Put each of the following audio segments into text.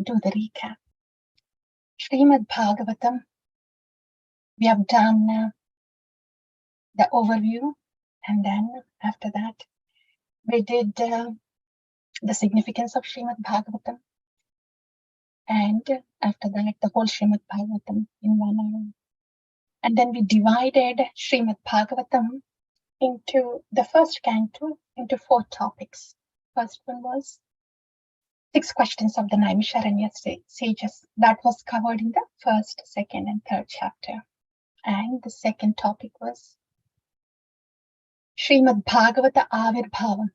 do the recap. Srimad Bhagavatam, we have done the overview, and then after that, we did the significance of Srimad Bhagavatam, and after that, the whole Srimad Bhagavatam in 1 hour. And then we divided Srimad Bhagavatam into the first canto into 4 topics. First one was 6 questions of the Naimisharanya sages. That was covered in the first, second, and third chapter. And the second topic was Srimad Bhagavata Avirbhava,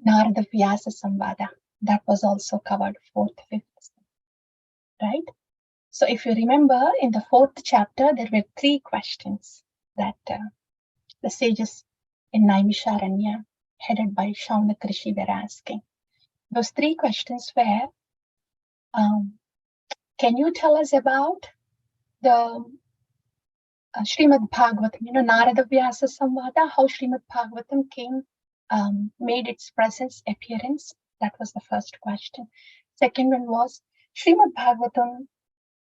Narada Vyasa Samvada. That was also covered 4th, 5th, right? So if you remember, in the 4th chapter, there were 3 questions that the sages in Naimisharanya, headed by Shaunak Rishi, were asking. Those 3 questions were, can you tell us about the Srimad Bhagavatam, Narada Vyasa Samvada, how Srimad Bhagavatam came, made its presence, appearance? That was the first question. Second one was, Srimad Bhagavatam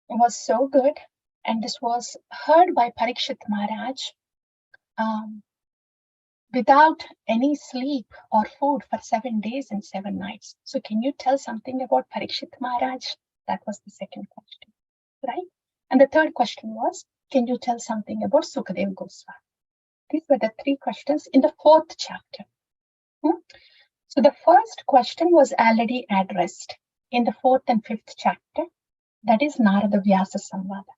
was so good, and this was heard by Parikshit Maharaj without any sleep or food for 7 days and 7 nights. So can you tell something about Parikshit Maharaj? That was the second question, right? And the third question was, can you tell something about Sukadeva Goswami? These were the 3 questions in the 4th chapter. So the first question was already addressed in the 4th and 5th chapter, that is Narada Vyasa Samvada.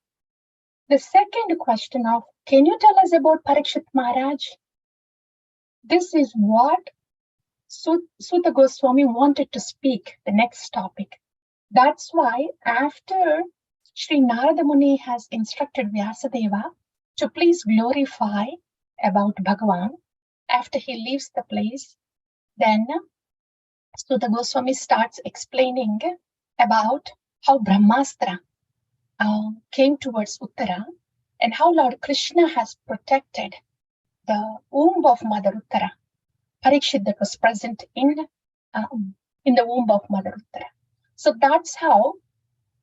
The second question of, can you tell us about Parikshit Maharaj? This is what Suta Goswami wanted to speak, the next topic. That's why after Sri Narada Muni has instructed Vyasadeva to please glorify about Bhagavan, after he leaves the place, then Suta Goswami starts explaining about how Brahmastra came towards Uttara and how Lord Krishna has protected the womb of Mother Uttara, Parikshit, that was present in the womb of Mother Uttara. So that's how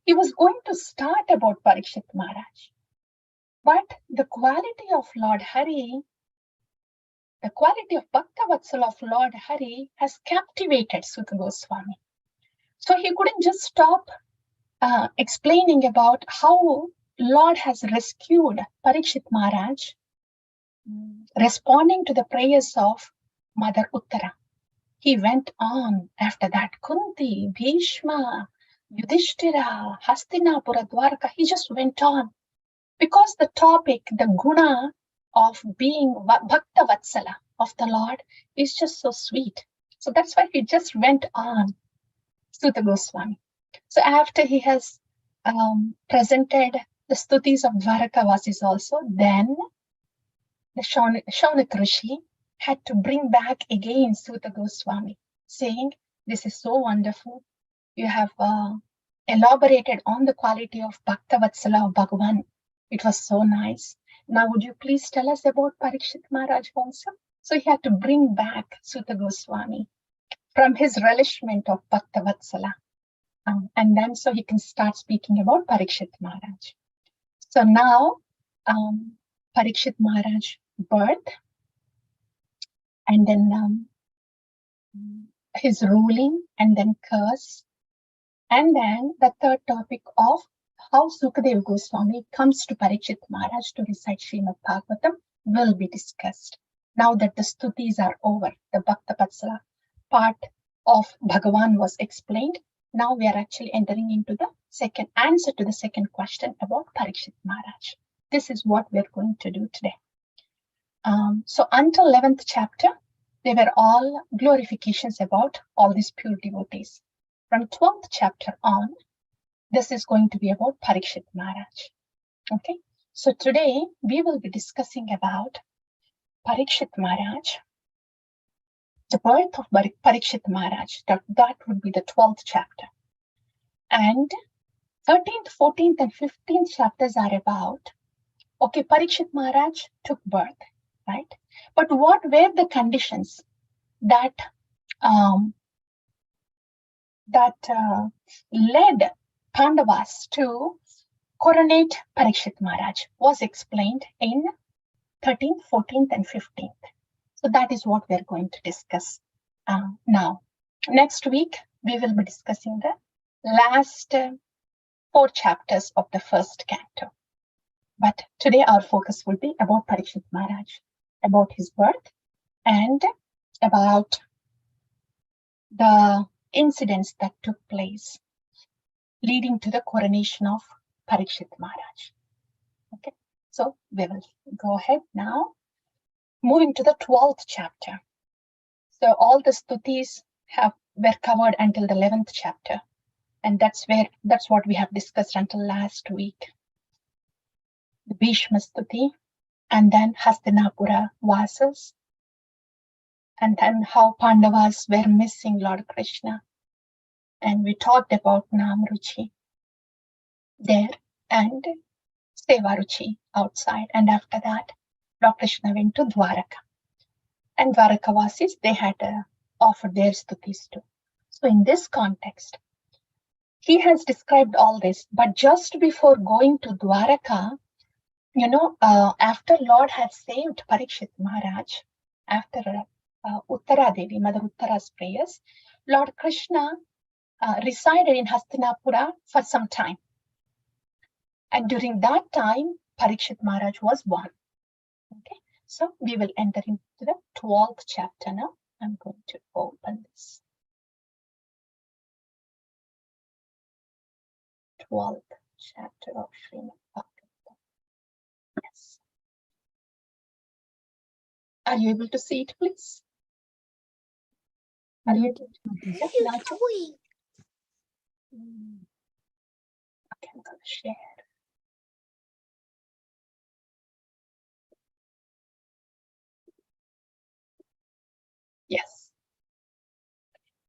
he was going to start about Parikshit Maharaj. But the quality of Lord Hari, the quality of Bhakta Vatsala of Lord Hari has captivated Suta Goswami. So he couldn't just stop explaining about how Lord has rescued Parikshit Maharaj, responding to the prayers of Mother Uttara. He went on after that. Kunti, Bhishma, Yudhishthira, Hastinapura, Dwarka. He just went on. Because the topic, the guna of being Bhakta Vatsala of the Lord is just so sweet. So that's why he just went on, Suta Goswami. So after he has presented the stutis of Dwarakavasis also, then the Shaunak Rishi had to bring back again Suta Goswami, saying, this is so wonderful. You have elaborated on the quality of Bhakta Vatsala of Bhagavan. It was so nice. Now would you please tell us about Parikshit Maharaj also? So he had to bring back Suta Goswami from his relishment of Bhakta Vatsala. And then so he can start speaking about Parikshit Maharaj. So now Parikshit Maharaj birth, and then his ruling, and then curse, and then the third topic of how Sukadeva Goswami comes to Parikshit Maharaj to recite Srimad Bhagavatam will be discussed. Now that the stutis are over, the Bhakta Vatsala part of Bhagavan was explained. Now we are actually entering into the second answer to the second question about Parikshit Maharaj. This is what we are going to do today. So until 11th chapter, they were all glorifications about all these pure devotees. From 12th chapter on, this is going to be about Parikshit Maharaj. Okay, so today we will be discussing about Parikshit Maharaj, the birth of Parikshit Maharaj. That would be the 12th chapter. And 13th, 14th, and 15th chapters are about, okay, Parikshit Maharaj took birth, right? But what were the conditions that that led Pandavas to coronate Parikshit Maharaj was explained in 13th, 14th, and 15th. So that is what we're going to discuss now. Next week, we will be discussing the last 4 chapters of the first canto. But today our focus will be about Parikshit Maharaj, about his birth, and about the incidents that took place leading to the coronation of Parikshit Maharaj. Okay, so we will go ahead now. Moving to the 12th chapter. So all the stutis were covered until the 11th chapter. And that's what we have discussed until last week. The Bhishma Stuti, and then Hastinapura Vasas, and then how Pandavas were missing Lord Krishna. And we talked about Namruchi there and Sevaruchi outside. And after that, Lord Krishna went to Dwaraka. And Dwarakavasis, they had offered their stutis too. So in this context, he has described all this. But just before going to Dwaraka, after Lord had saved Parikshit Maharaj, after Uttara Devi, Mother Uttara's prayers, Lord Krishna resided in Hastinapura for some time. And during that time, Parikshit Maharaj was born. Okay, so we will enter into the 12th chapter now. I'm going to open this. 12th chapter of Srimad Bhagavata. Yes. Are you able to see it, please? Are you able to? What are you doing? Okay, I'm going to share. Yes.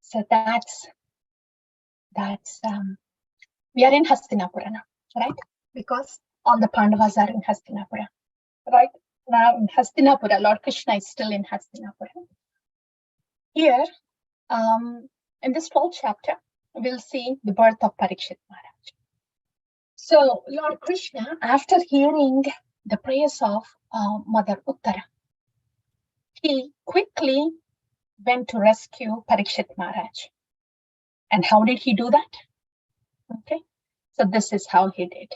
So that's we are in Hastinapura now, right? Because all the Pandavas are in Hastinapura, right? Now in Hastinapura, Lord Krishna is still in Hastinapura. Here, in this 12th chapter, we'll see the birth of Parikshit Maharaj. So Lord Krishna, after hearing the prayers of Mother Uttara, he quickly went to rescue Parikshit Maharaj. And how did he do that? Okay, so this is how he did.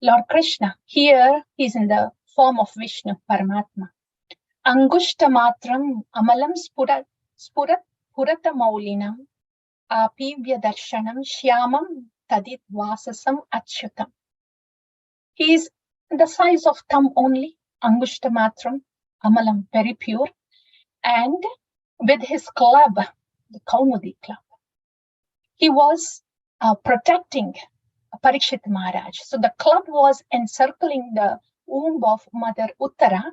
Lord Krishna, here he's in the form of Vishnu, Paramatma. Angushta matram amalam spurat purata maulinam apivya darshanam shyamam tadit vasasam achyutam. He is the size of thumb only, Angushta matram, amalam, very pure, and with his club, the Kaumudi club, he was protecting Parikshit Maharaj. So the club was encircling the womb of Mother Uttara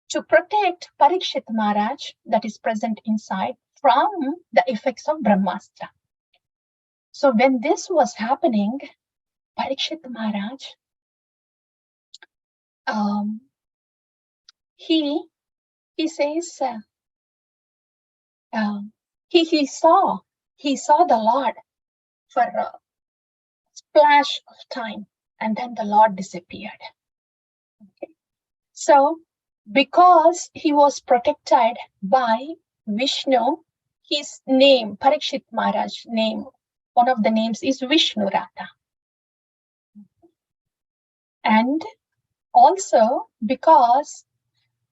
to protect Parikshit Maharaj, that is present inside, from the effects of Brahmastra. So when this was happening, Parikshit Maharaj, he says, he saw the Lord for a splash of time, and then the Lord disappeared. Okay. So because he was protected by Vishnu, his name, Parikshit Maharaj's name, one of the names is Vishnu Rata. And also because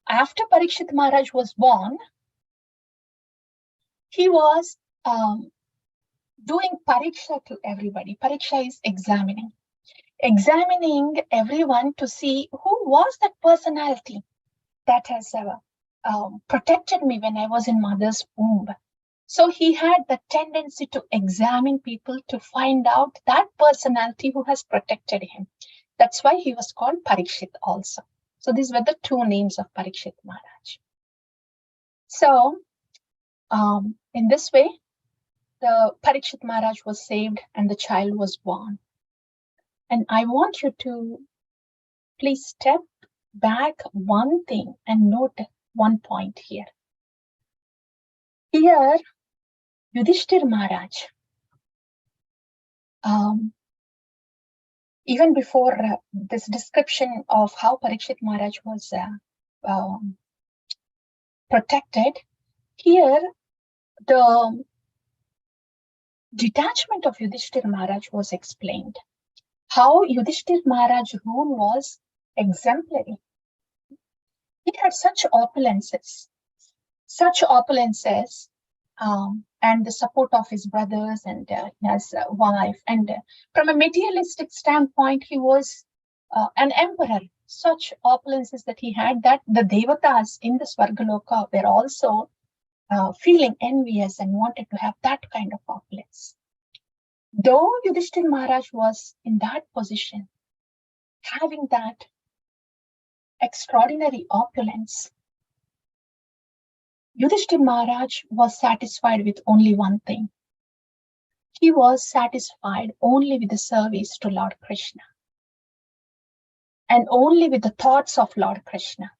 after Parikshit Maharaj was born, he was doing pariksha to everybody. Pariksha is examining everyone to see who was that personality that has protected me when I was in mother's womb. So he had the tendency to examine people to find out that personality who has protected him. That's why he was called Parikshit also. So these were the 2 names of Parikshit Maharaj. So in this way, the Parikshit Maharaj was saved and the child was born. And I want you to please step back one thing and note one point here. Here, Yudhishthir Maharaj, Even before this description of how Parikshit Maharaj was protected, here the detachment of Yudhishthira Maharaj was explained. How Yudhishthira Maharaj's rule was exemplary. He had such opulences, and the support of his brothers and his wife. And from a materialistic standpoint, he was an emperor. Such opulences that he had that the devatas in the Swargaloka were also feeling envious and wanted to have that kind of opulence. Though Yudhishthira Maharaj was in that position, having that extraordinary opulence, Yudhishthira Maharaj was satisfied with only one thing. He was satisfied only with the service to Lord Krishna and only with the thoughts of Lord Krishna.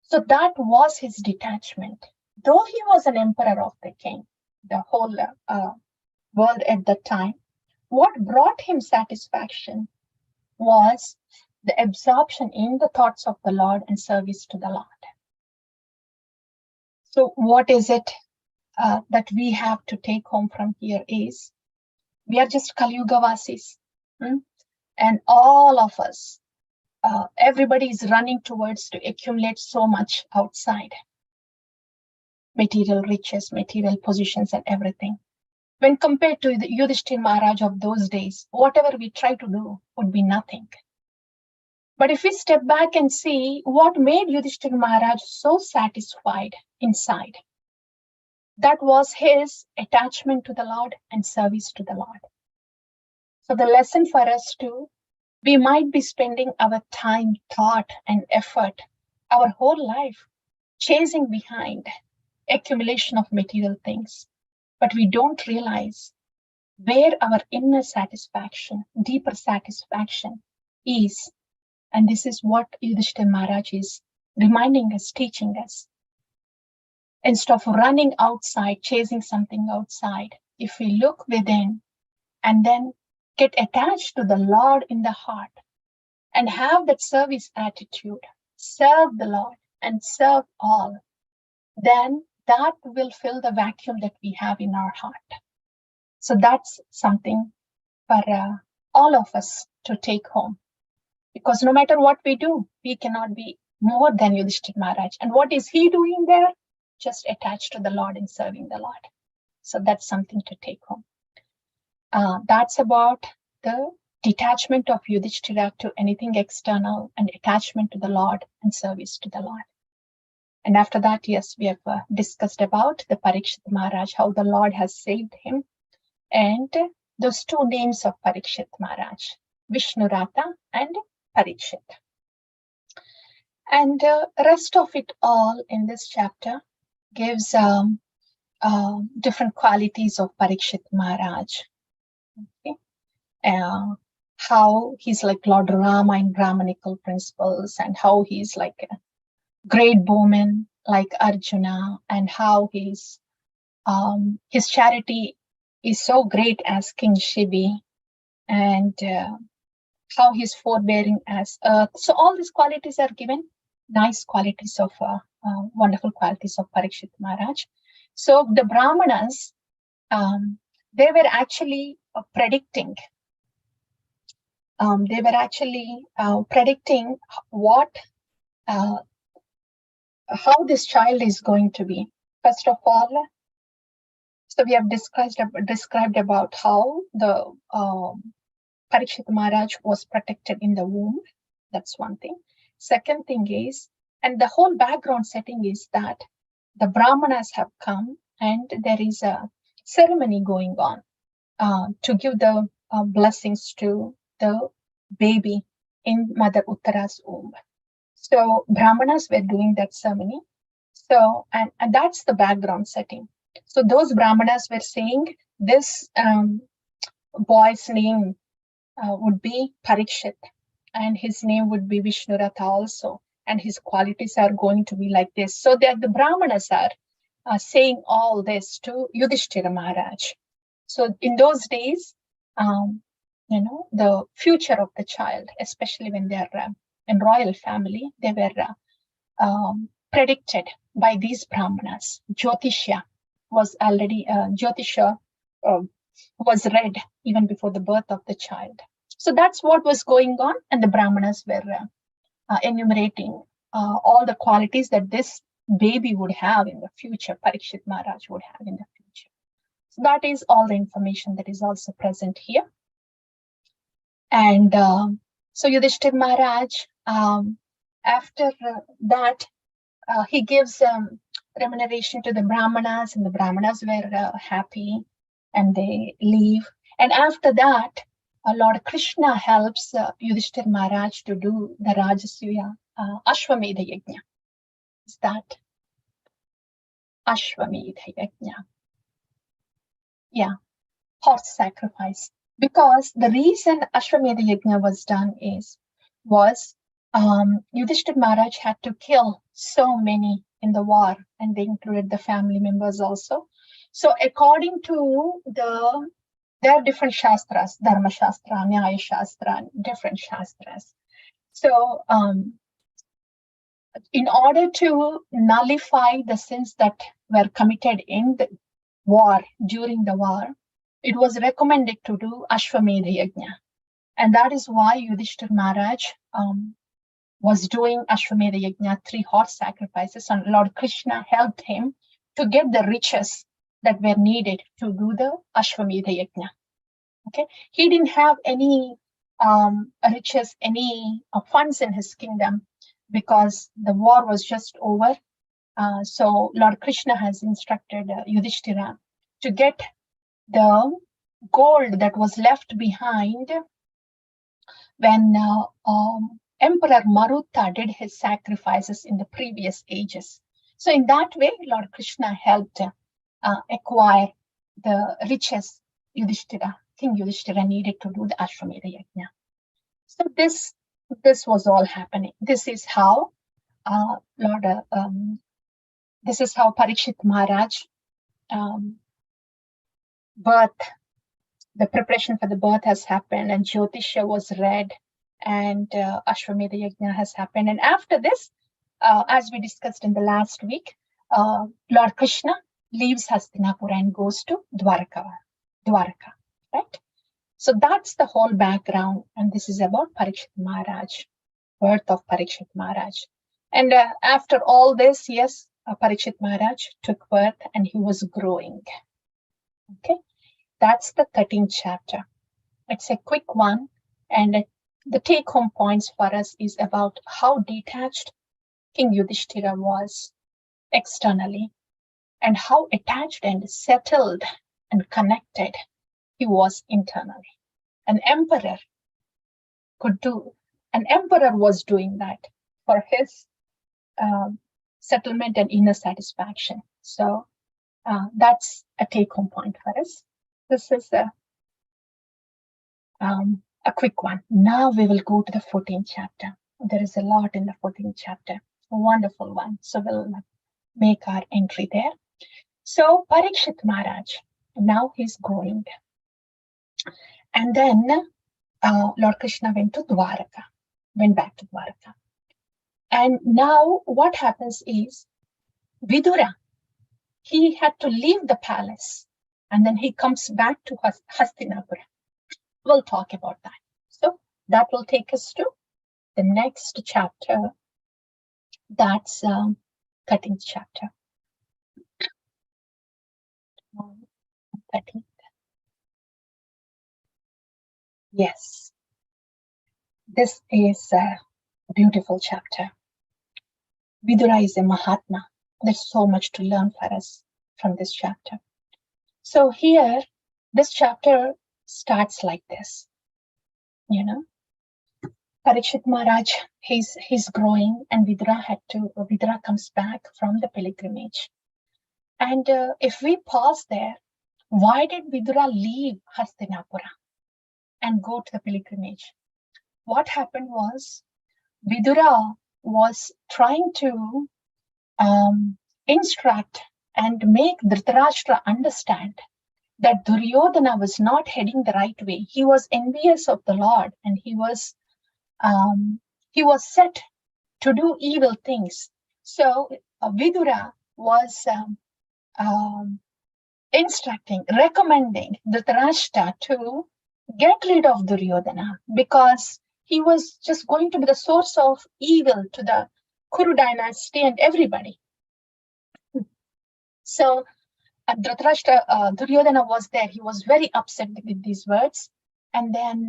So that was his detachment. Though he was an emperor of the king, the whole world at that time, what brought him satisfaction was the absorption in the thoughts of the Lord and service to the Lord. So what is it that we have to take home from here is, we are just Kali Yuga Vasis, and all of us, everybody is running towards to accumulate so much outside. Material riches, material positions and everything. When compared to the Yudhishthira Maharaj of those days, whatever we try to do would be nothing. But if we step back and see what made Yudhishthira Maharaj so satisfied inside, that was his attachment to the Lord and service to the Lord. So the lesson for us too, we might be spending our time, thought and effort, our whole life, chasing behind accumulation of material things, but we don't realize where our inner satisfaction, deeper satisfaction is. And this is what Yudhishthira Maharaj is reminding us, teaching us. Instead of running outside, chasing something outside, if we look within and then get attached to the Lord in the heart and have that service attitude, serve the Lord and serve all, then that will fill the vacuum that we have in our heart. So that's something for all of us to take home. Because no matter what we do, we cannot be more than Yudhishthira Maharaj. And what is he doing there? Just attached to the Lord and serving the Lord. So that's something to take home. That's about the detachment of Yudhishthira to anything external and attachment to the Lord and service to the Lord. And after that, yes, we have discussed about the Parikshit Maharaj, how the Lord has saved him. And those two names of Parikshit Maharaj, Vishnurata and Parikshit. And rest of it all in this chapter gives different qualities of Parikshit Maharaj. Okay? How he's like Lord Rama in Brahmanical principles, and how he's like a great bowman like Arjuna, and how his charity is so great as King Shibi, and how he's forbearing as earth. So all these qualities are given, nice qualities of wonderful qualities of Parikshit Maharaj. So the Brahmanas, they were actually predicting. What how this child is going to be. First of all, so we have described about how the Parikshit Maharaj was protected in the womb. That's one thing. Second thing is, and the whole background setting is that the Brahmanas have come and there is a ceremony going on to give the blessings to the baby in Mother Uttara's womb. So Brahmanas were doing that ceremony. So, and that's the background setting. So those Brahmanas were saying this boy's name would be Parikshit, and his name would be Vishnurata also, and his qualities are going to be like this. So that the Brahmanas are saying all this to Yudhishthira Maharaj. So in those days, the future of the child, especially when they're in royal family. They were predicted by these brahmanas. Jyotisha was already Jyotisha was read even before the birth of the child. So that's what was going on, and the brahmanas were enumerating all the qualities that this baby would have in the future, Parikshit Maharaj would have in the future. So that is all the information that is also present here. And so Yudhishthir Maharaj, after that, he gives remuneration to the brahmanas, and the brahmanas were happy, and they leave. And after that, Lord Krishna helps Yudhishthir Maharaj to do the Rajasuya Ashwamedha Yajna. Is that Ashwamedha Yajna? Yeah, horse sacrifice. Because the reason Ashwamedha Yajna was done was Yudhishthir Maharaj had to kill so many in the war, and they included the family members also. So according to there are different shastras, Dharma Shastra, Nyaya Shastra, different shastras. So in order to nullify the sins that were committed in the war, during the war, it was recommended to do Ashwamedha Yajna. And that is why Yudhishthir Maharaj was doing Ashwamedha Yajna, 3 horse sacrifices, and Lord Krishna helped him to get the riches that were needed to do the Ashwamedha Yajna. Okay, he didn't have any riches, any funds in his kingdom, because the war was just over. So Lord Krishna has instructed Yudhishthira to get the gold that was left behind when Emperor Marutha did his sacrifices in the previous ages. So in that way, Lord Krishna helped acquire the riches King Yudhishthira needed to do the Ashwamedha Yajna. So this was all happening. This is how Parikshit Maharaj birth, the preparation for the birth has happened, and Jyotisha was read, and Ashwamedha Yajna has happened. And after this, as we discussed in the last week, Lord Krishna leaves Hastinapura and goes to Dwarka, right? So that's the whole background, and this is about Parikshit Maharaj, birth of Parikshit Maharaj. And after all this, yes, Parikshit Maharaj took birth, and he was growing. Okay, that's the 13th chapter. It's a quick one, and the take-home points for us is about how detached King Yudhishthira was externally, and how attached and settled and connected he was internally. An emperor was doing that for his settlement and inner satisfaction. So that's a take-home point for us. This is a quick one. Now we will go to the 14th chapter. There is a lot in the 14th chapter, a wonderful one. So we'll make our entry there. So Parikshit Maharaj, now he's growing. And then Lord Krishna went back to Dwarka. And now what happens is, Vidura, he had to leave the palace, and then he comes back to Hastinapura. We'll talk about that. So that will take us to the next chapter. That's 13th chapter. 13th. Yes, this is a beautiful chapter. Vidura is a Mahatma. There's so much to learn for us from this chapter. So here, this chapter starts like this. Parikshit Maharaj, he's growing, and Vidura comes back from the pilgrimage. And if we pause there, why did Vidura leave Hastinapura and go to the pilgrimage? What happened was, Vidura was trying to instruct and make Dhritarashtra understand that Duryodhana was not heading the right way. He was envious of the Lord, and he was set to do evil things. So Vidura was recommending Dhritarashtra to get rid of Duryodhana, because he was just going to be the source of evil to the Kuru dynasty and everybody. So Dhritarashtra, Duryodhana was there. He was very upset with these words. And then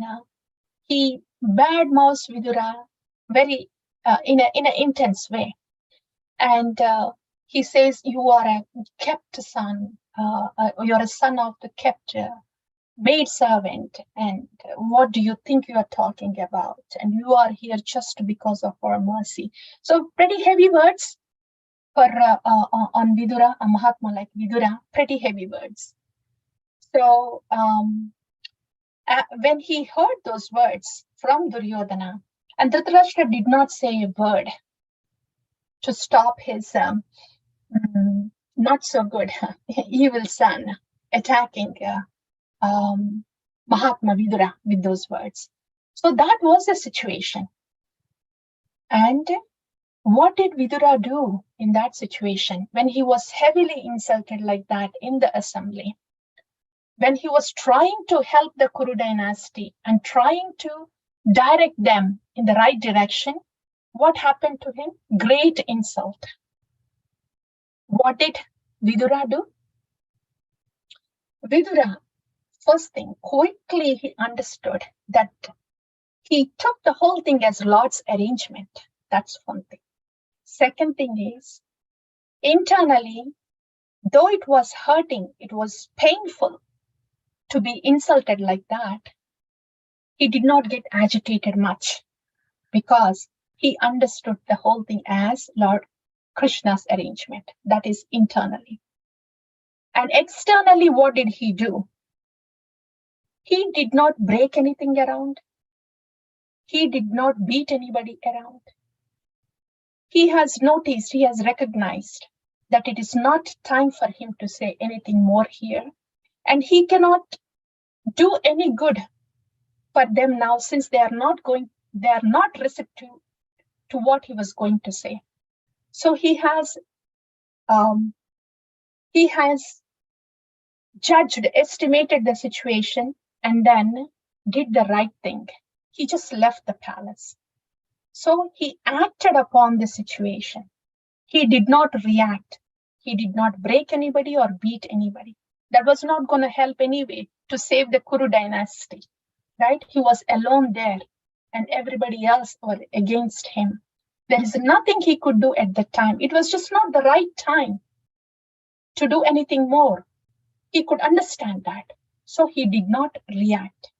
he badmouths Vidura very in an intense way. And he says, you are a kept son. You're a son of the kept maid servant. And what do you think you are talking about? And you are here just because of our mercy. So pretty heavy words for on Vidura, a Mahatma like Vidura, pretty heavy words. So when he heard those words from Duryodhana, and Dhritarashtra did not say a word to stop his not so good evil son attacking Mahatma Vidura with those words. So that was the situation. And what did Vidura do in that situation when he was heavily insulted like that in the assembly? When he was trying to help the Kuru dynasty and trying to direct them in the right direction, what happened to him? Great insult. What did Vidura do? Vidura, first thing, quickly he understood that he took the whole thing as Lord's arrangement. That's one thing. Second thing is, internally, though it was hurting, it was painful to be insulted like that, he did not get agitated much, because he understood the whole thing as Lord Krishna's arrangement. That is internally. And externally, what did he do? He did not break anything around. He did not beat anybody around. He has noticed, he has recognized that it is not time for him to say anything more here. And he cannot do any good for them now, since they are not receptive to what he was going to say. So he has judged, estimated the situation, and then did the right thing. He just left the palace. So he acted upon the situation. He did not react. He did not break anybody or beat anybody. That was not going to help anyway to save the Kuru dynasty, right? He was alone there, and everybody else were against him. There is nothing he could do at the time. It was just not the right time to do anything more. He could understand that. So he did not react,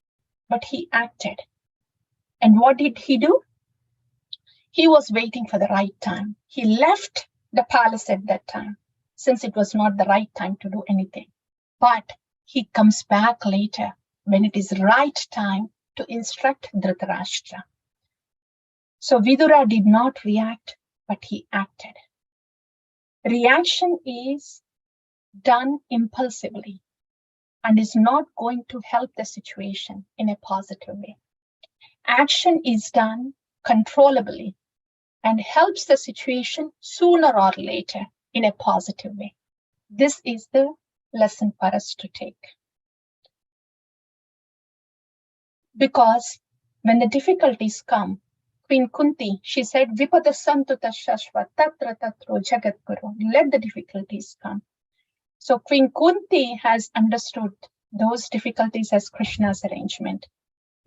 but he acted. And what did he do? He was waiting for the right time. He left the palace at that time, since it was not the right time to do anything. But he comes back later when it is right time to instruct Dhritarashtra. So Vidura did not react, but he acted. Reaction is done impulsively and is not going to help the situation in a positive way. Action is done controllably and helps the situation sooner or later in a positive way. This is the lesson for us to take. Because when the difficulties come, Queen Kunti, she said, Vipada Santuta Shashva Tatra Tatro Jagat Guru. Let the difficulties come. So Queen Kunti has understood those difficulties as Krishna's arrangement.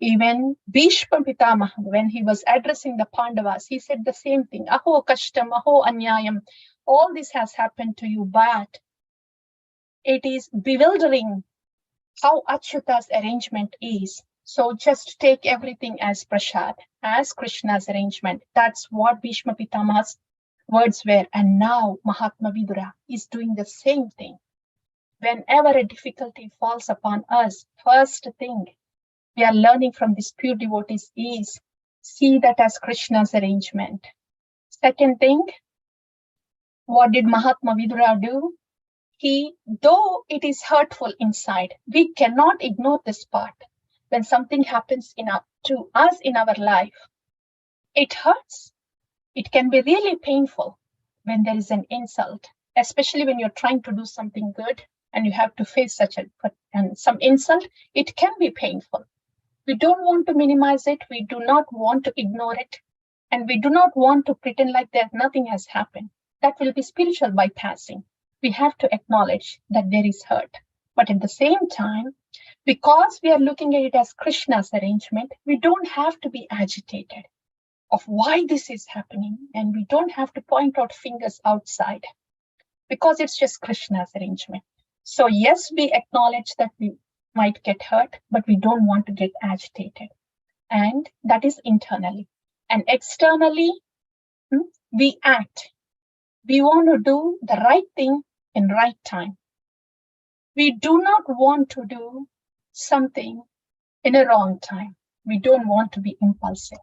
Even Bhishma Pitamaha, when he was addressing the Pandavas, he said the same thing. Aho kashtam, aho anyayam. All this has happened to you, but it is bewildering how Achyuta's arrangement is. So just take everything as prasad, as Krishna's arrangement. That's what Bhishma Pitamaha's words were. And now Mahatma Vidura is doing the same thing. Whenever a difficulty falls upon us, first thing we are learning from these pure devotees is see that as Krishna's arrangement. Second thing, what did Mahatma Vidura do? though it is hurtful inside, we cannot ignore this part. When something happens to us in our life, it hurts. It can be really painful when there is an insult, especially when you're trying to do something good and you have to face some insult. It can be painful. We don't want to minimize it. We do not want to ignore it. And we do not want to pretend like nothing has happened. That will be spiritual bypassing. We have to acknowledge that there is hurt. But at the same time, because we are looking at it as Krishna's arrangement, we don't have to be agitated of why this is happening. And we don't have to point out fingers outside because it's just Krishna's arrangement. So yes, we acknowledge that we might get hurt, but we don't want to get agitated. And that is internally. And externally, we act. We want to do the right thing in right time. We do not want to do something in a wrong time. We don't want to be impulsive.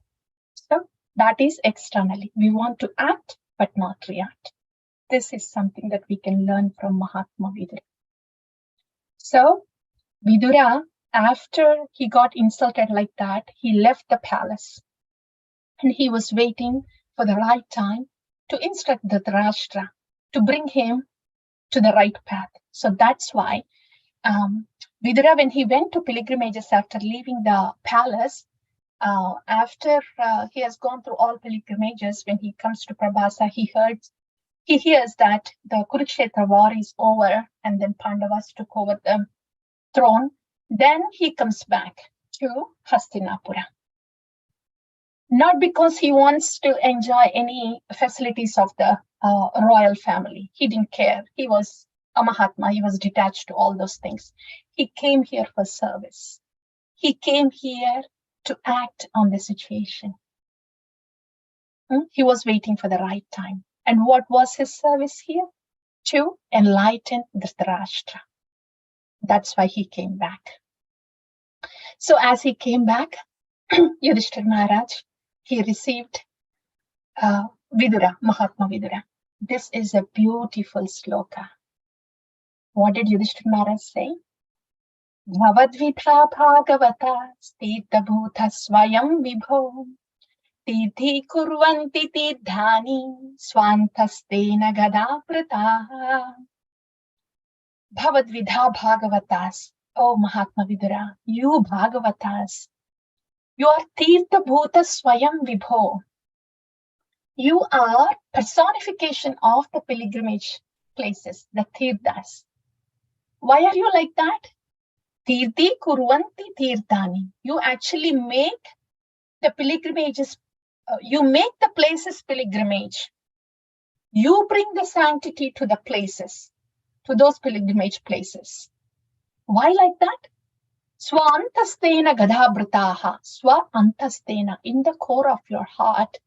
So that is externally. We want to act, but not react. This is something that we can learn from Mahatma Vidura. So Vidura, after he got insulted like that, he left the palace. And he was waiting for the right time to instruct Dhritarashtra, to bring him to the right path. So that's why Vidura, when he went to pilgrimages after leaving the palace, after he has gone through all pilgrimages, when he comes to Prabhasa, he hears that the Kurukshetra war is over and then Pandavas took over the throne. Then he comes back to Hastinapura. Not because he wants to enjoy any facilities of the royal family. He didn't care. He was a Mahatma. He was detached to all those things. He came here for service. He came here to act on the situation. He was waiting for the right time. And what was his service here? To enlighten Dhritarashtra. That's why he came back. So as he came back, Yudhishthira Maharaj, he received Vidura, Mahatma Vidura. This is a beautiful sloka. What did Yudhishthira Maharaj say? Bhavadvidha Bhagavata stita bhuta swayam vibho tidhi kurvanti tidhani swantastena gadaprataha. Bhavadvidha Bhagavatas. Oh Mahatma Vidura, you Bhagavatas, you are Tirtha Bhuta Swayam Vibho. You are personification of the pilgrimage places, the Tirthas. Why are you like that? Tirthi Kurvanti Tirthani. You actually make the pilgrimages, you make the places pilgrimage. You bring the sanctity to the places, to those pilgrimage places. Why like that? Swantastena gadhabrataha. Swantastena. In the core of your heart,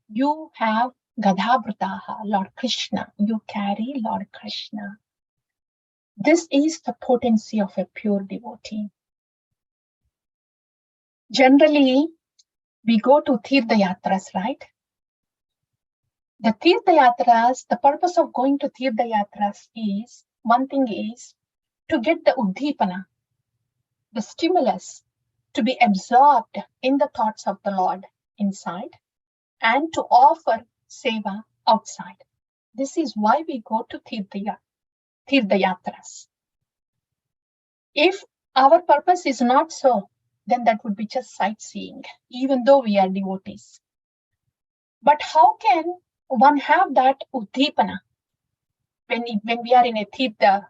you have gadhabrataha, Lord Krishna. You carry Lord Krishna. This is the potency of a pure devotee. Generally, we go to Tirtha Yatras, right? The Tirtha Yatras, the purpose of going to Tirtha Yatras is, one thing is, to get the uddipana, the stimulus, to be absorbed in the thoughts of the Lord inside and to offer seva outside. This is why we go to Tirtha Yatras. If our purpose is not so, then that would be just sightseeing, even though we are devotees. But how can one have that uddipana when we are in a Tirtha,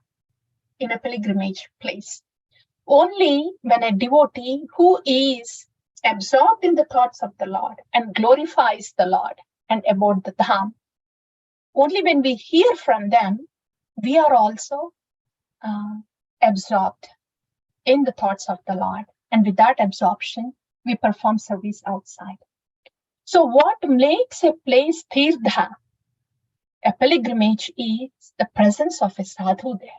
in a pilgrimage place? Only when a devotee who is absorbed in the thoughts of the Lord and glorifies the Lord and about the Dham, only when we hear from them, we are also absorbed in the thoughts of the Lord. And with that absorption, we perform service outside. So what makes a place Tirtha, a pilgrimage, is the presence of a sadhu there.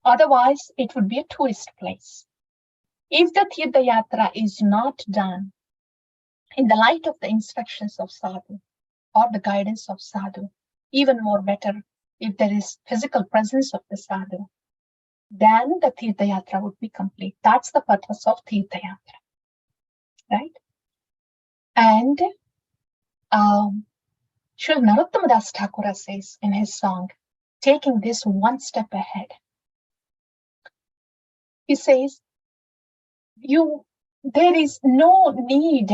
Otherwise, it would be a tourist place. If the Tirtha Yatra is not done in the light of the instructions of sadhu or the guidance of sadhu, even more better, if there is physical presence of the sadhu, then the Tirtha Yatra would be complete. That's the purpose of Tirtha Yatra, right? And Srila Narottama Das Thakura says in his song, taking this one step ahead, he says, there is no need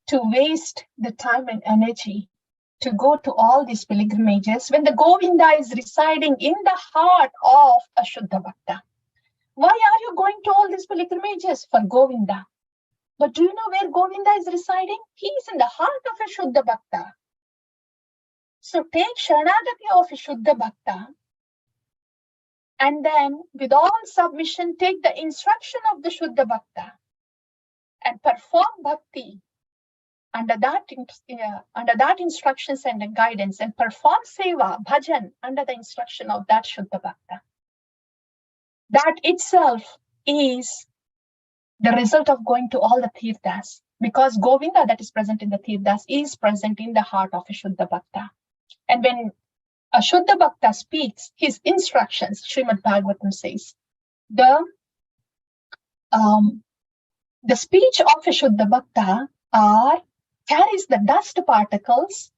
to waste the time and energy to go to all these pilgrimages when the Govinda is residing in the heart of a Shuddha Bhakta. Why are you going to all these pilgrimages? For Govinda. But do you know where Govinda is residing? He is in the heart of a Shuddha Bhakta. So take Sharanagati of a Shuddha Bhakta, and then with all submission, take the instruction of the Shuddha Bhakta and perform bhakti under that instructions and guidance, and perform seva, bhajan, under the instruction of that Shuddha Bhakta. That itself is the result of going to all the Tirthas, because Govinda that is present in the Tirthas is present in the heart of a Shuddha Bhakta. And when a Shuddha Bhakta speaks, his instructions, Srimad Bhagavatam says, the speech of a Shuddha Bhakta carries the dust particles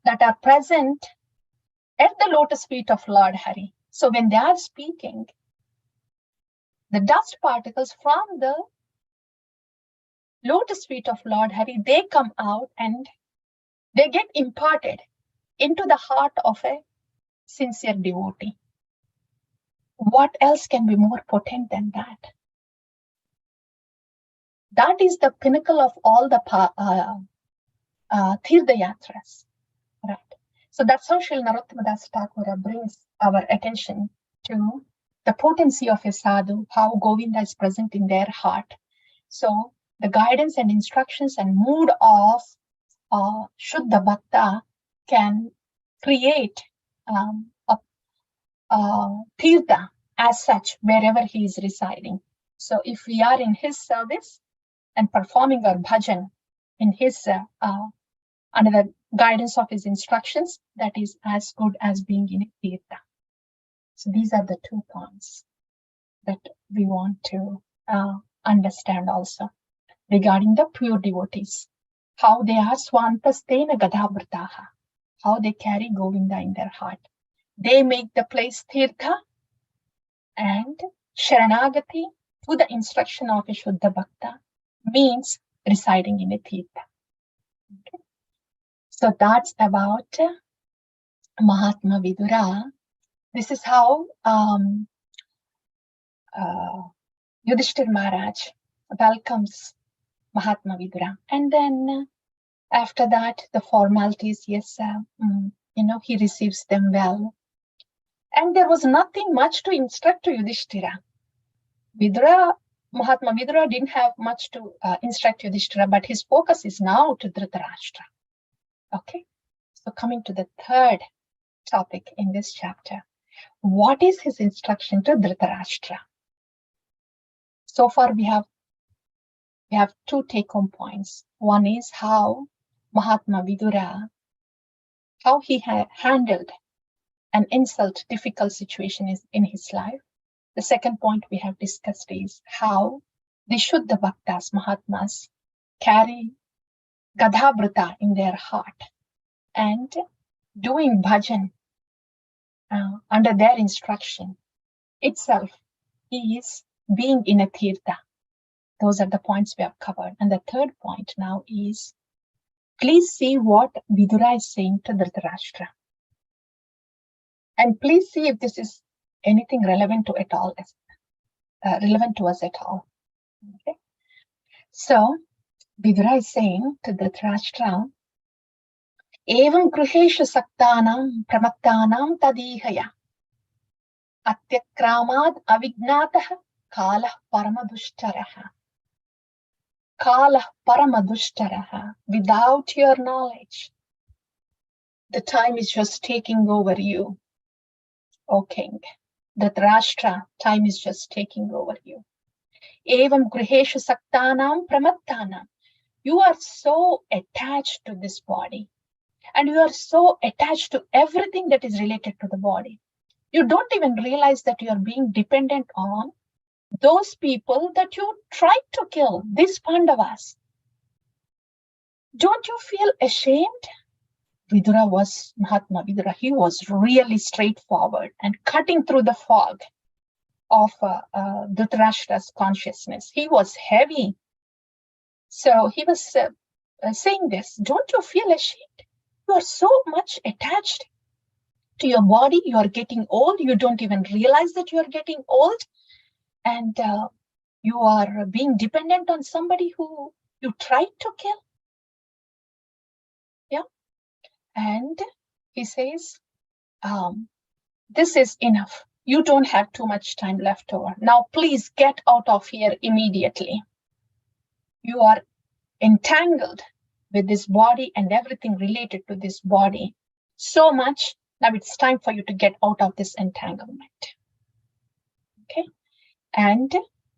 that are present at the lotus feet of Lord Hari. So when they are speaking, the dust particles from the lotus feet of Lord Hari, they come out and they get imparted into the heart of a sincere devotee. What else can be more potent than that? That is the pinnacle of all the Tirtha Yatras, right? So that's how Srila Narottama Das Thakura brings our attention to the potency of a sadhu, how Govinda is present in their heart. So the guidance and instructions and mood of Shuddha Bhakta can create a Tirtha as such wherever he is residing. So if we are in his service and performing our bhajan in his under the guidance of his instructions, that is as good as being in a Tirtha. So these are the 2 points that we want to understand also regarding the pure devotees, how they are swantastena gadhabrtaha, how they carry Govinda in their heart. They make the place Tirtha, and Sharanagati to the instruction of a Shuddha Bhakta means residing in a Tirtha. Okay. So that's about Mahatma Vidura. This is how Yudhishthir Maharaj welcomes Mahatma Vidura. And then after that, the formalities, yes, he receives them well. And there was nothing much to instruct to Yudhishthira. Mahatma Vidura didn't have much to instruct Yudhishthira, but his focus is now to Dhritarashtra. Okay, so coming to the third topic in this chapter, what is his instruction to Dhritarashtra? So far we have 2 take-home points. One is how Mahatma Vidura, how he handled an insult, difficult situation in his life. The second point we have discussed is how the Shuddha Bhaktas, Mahatmas, carry Gadhabrata in their heart, and doing bhajan under their instruction itself is being in a Tirtha. Those are the points we have covered. And the third point now is, please see what Vidura is saying to Dhritarashtra. And please see if this is anything relevant to us at all. Okay. So Vidura is saying to Dhritarashtra, Evam gruheshu saktanam pramattanam tadihaya atyakramad avignatah kalah paramadushtaraha. Kalah paramadushtaraha. Without your knowledge, the time is just taking over you, O king. Dhritarashtra, time is just taking over you. Evam gruheshu saktanam pramattanam. You are so attached to this body. And you are so attached to everything that is related to the body. You don't even realize that you are being dependent on those people that you tried to kill, these Pandavas. Don't you feel ashamed? Mahatma Vidura, he was really straightforward and cutting through the fog of Dhritarashtra's consciousness. He was heavy. So he was saying this, don't you feel ashamed? You are so much attached to your body. You are getting old. You don't even realize that you are getting old. And you are being dependent on somebody who you tried to kill. Yeah. And he says, this is enough. You don't have too much time left over. Now, please get out of here immediately. You are entangled with this body and everything related to this body so much. Now it's time for you to get out of this entanglement. Okay. And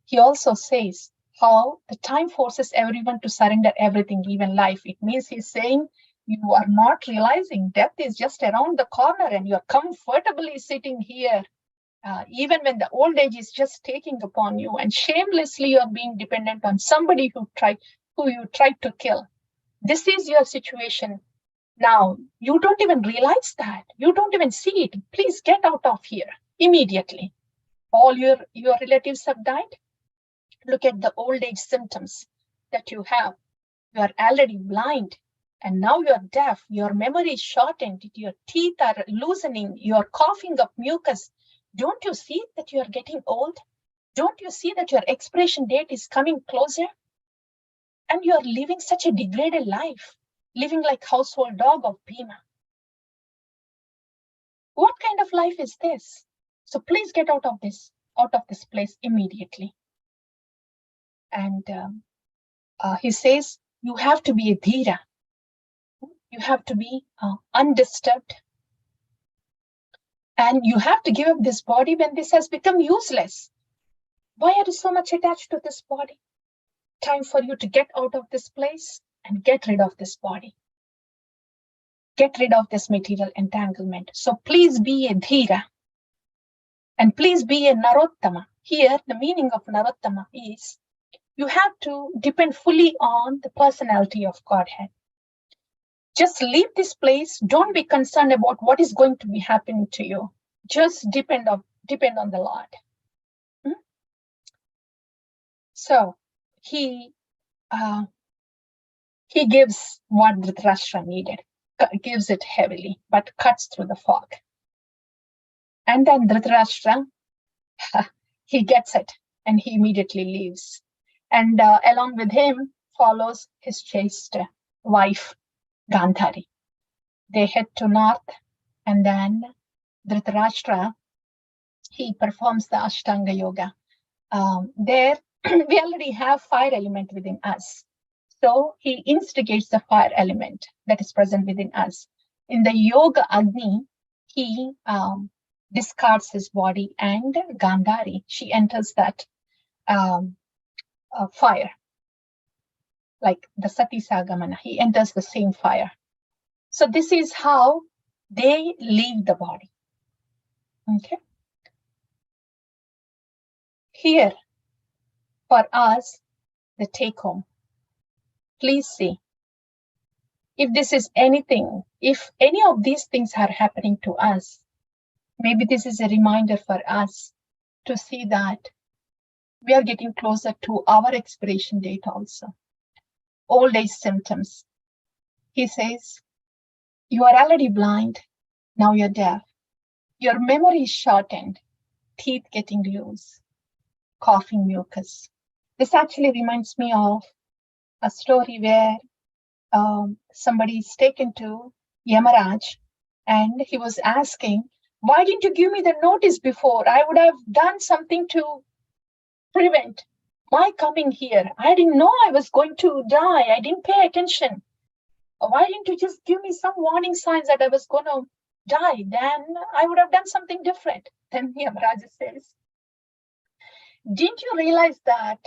he also says how the time forces everyone to surrender everything, even life. It means he's saying you are not realizing death is just around the corner and you're comfortably sitting here, even when the old age is just taking upon you, and shamelessly you're being dependent on somebody who you tried to kill. This is your situation now. You don't even realize that. You don't even see it. Please get out of here immediately. All your relatives have died. Look at the old age symptoms that you have. You are already blind, and now you are deaf. Your memory is shortened. Your teeth are loosening. You are coughing up mucus. Don't you see that you are getting old? Don't you see that your expiration date is coming closer? And you are living such a degraded life, living like household dog of Bhima. What kind of life is this? So please get out of this place immediately. And he says, you have to be a dhira. You have to be undisturbed. And you have to give up this body when this has become useless. Why are you so much attached to this body? Time for you to get out of this place and get rid of this body. Get rid of this material entanglement. So please be a dhira. And please be a narottama. Here, the meaning of narottama is you have to depend fully on the personality of Godhead. Just leave this place. Don't be concerned about what is going to be happening to you. Just depend on the Lord. So he gives what Dhritarashtra needed, gives it heavily, but cuts through the fog. And then Dhritarashtra, he gets it, and he immediately leaves. And along with him follows his chaste wife, Gandhari. They head to north, and then Dhritarashtra, he performs the Ashtanga Yoga. There, we already have fire element within us. So he instigates the fire element that is present within us. In the Yoga Agni, he discards his body, and Gandhari, she enters that fire. Like the Sati Sagamana, he enters the same fire. So this is how they leave the body. Okay. Here, for us, the take home. Please see, if this is anything, if any of these things are happening to us, maybe this is a reminder for us to see that we are getting closer to our expiration date also. Old age symptoms. He says, you are already blind, now you're deaf. Your memory is shortened, teeth getting loose, coughing mucus. This actually reminds me of a story where somebody is taken to Yamaraj, and he was asking, why didn't you give me the notice before? I would have done something to prevent my coming here. I didn't know I was going to die. I didn't pay attention. Why didn't you just give me some warning signs that I was going to die? Then I would have done something different. Then Yamaraj says, didn't you realize that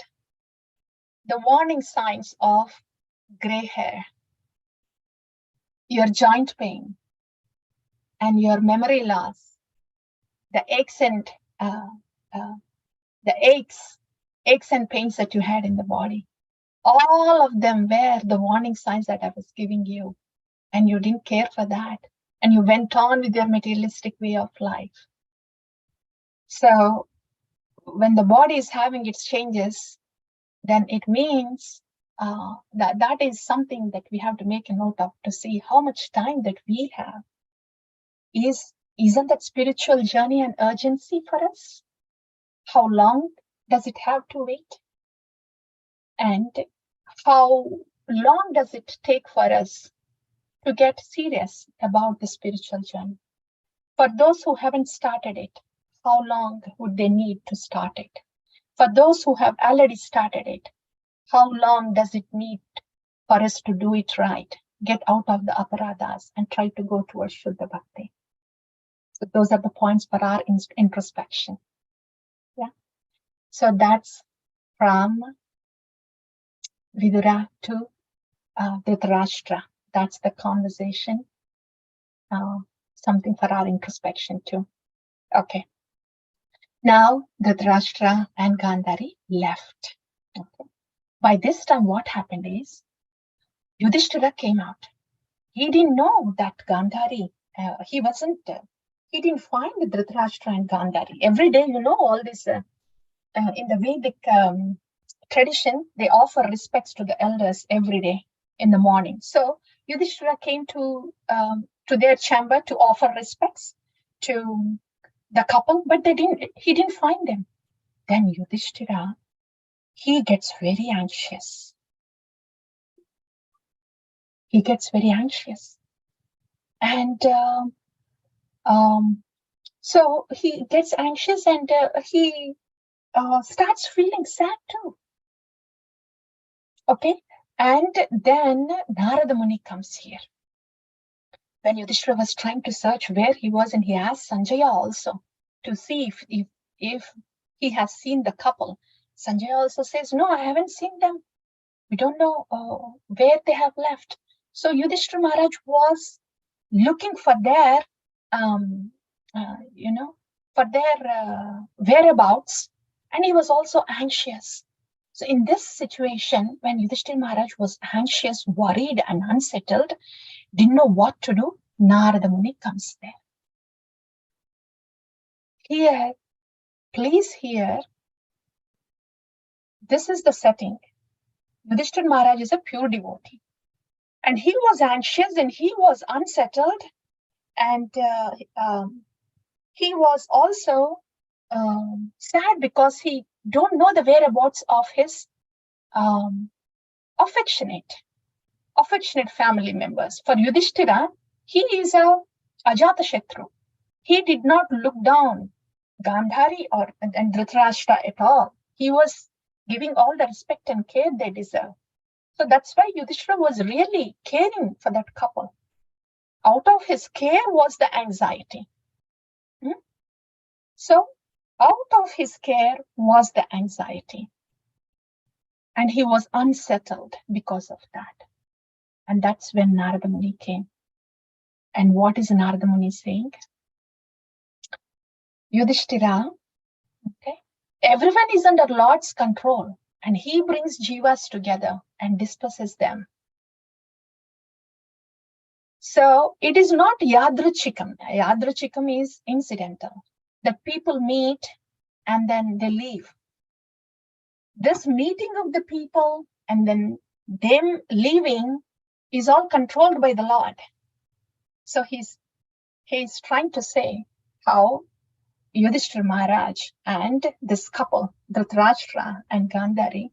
the warning signs of gray hair, your joint pain, and your memory loss, the aches and uh, uh, the aches and pains that you had in the body, all of them were the warning signs that I was giving you, and you didn't care for that, and you went on with your materialistic way of life. So when the body is having its changes, then it means that is something that we have to make a note of, to see how much time that we have. Isn't that spiritual journey an urgency for us? How long does it have to wait? And how long does it take for us to get serious about the spiritual journey? For those who haven't started it, how long would they need to start it? For those who have already started it, how long does it need for us to do it right, get out of the aparadas and try to go towards Shuddha Bhakti? So those are the points for our introspection. Yeah. So that's from Vidura to Dhritarashtra. That's the conversation. Something for our introspection too. Okay. Now Dhritarashtra and Gandhari left. Okay. By this time, what happened is Yudhishthira came out. He didn't know that Gandhari, he didn't find Dhritarashtra and Gandhari. Every day, all this, in the Vedic tradition, they offer respects to the elders every day in the morning. So Yudhishthira came to their chamber to offer respects to the couple, but he didn't find them. Then Yudhishthira, he gets very anxious. And so he gets anxious, and he starts feeling sad too. Okay. And then Narada Muni comes here. When Yudhishthira was trying to search where he was, and he asked Sanjaya also to see if he has seen the couple. Sanjaya also says, no, I haven't seen them. We don't know where they have left. So Yudhishthira Maharaj was looking for their, whereabouts, and he was also anxious. So in this situation, when Yudhishthira Maharaj was anxious, worried, and unsettled, didn't know what to do, Narada Muni comes there. Here, please hear, this is the setting. Yudhishthira Maharaj is a pure devotee. And he was anxious, and he was unsettled, and he was also sad because he don't know the whereabouts of his affectionate family members. For Yudhishthira, he is a Ajatashatru. He did not look down Gandhari and Dhritarashtra at all. He was giving all the respect and care they deserve. So that's why Yudhishthira was really caring for that couple. Out of his care was the anxiety. So out of his care was the anxiety. And he was unsettled because of that. And that's when Narada Muni came. And what is Narada Muni saying? Yudhishthira, okay, everyone is under Lord's control, and he brings jivas together and disperses them. So it is not yadruchikam. Yadruchikam is incidental, that people meet and then they leave. This meeting of the people and then them leaving is all controlled by the Lord. So he's trying to say how Yudhishthira Maharaj and this couple, Dhritarashtra and Gandhari,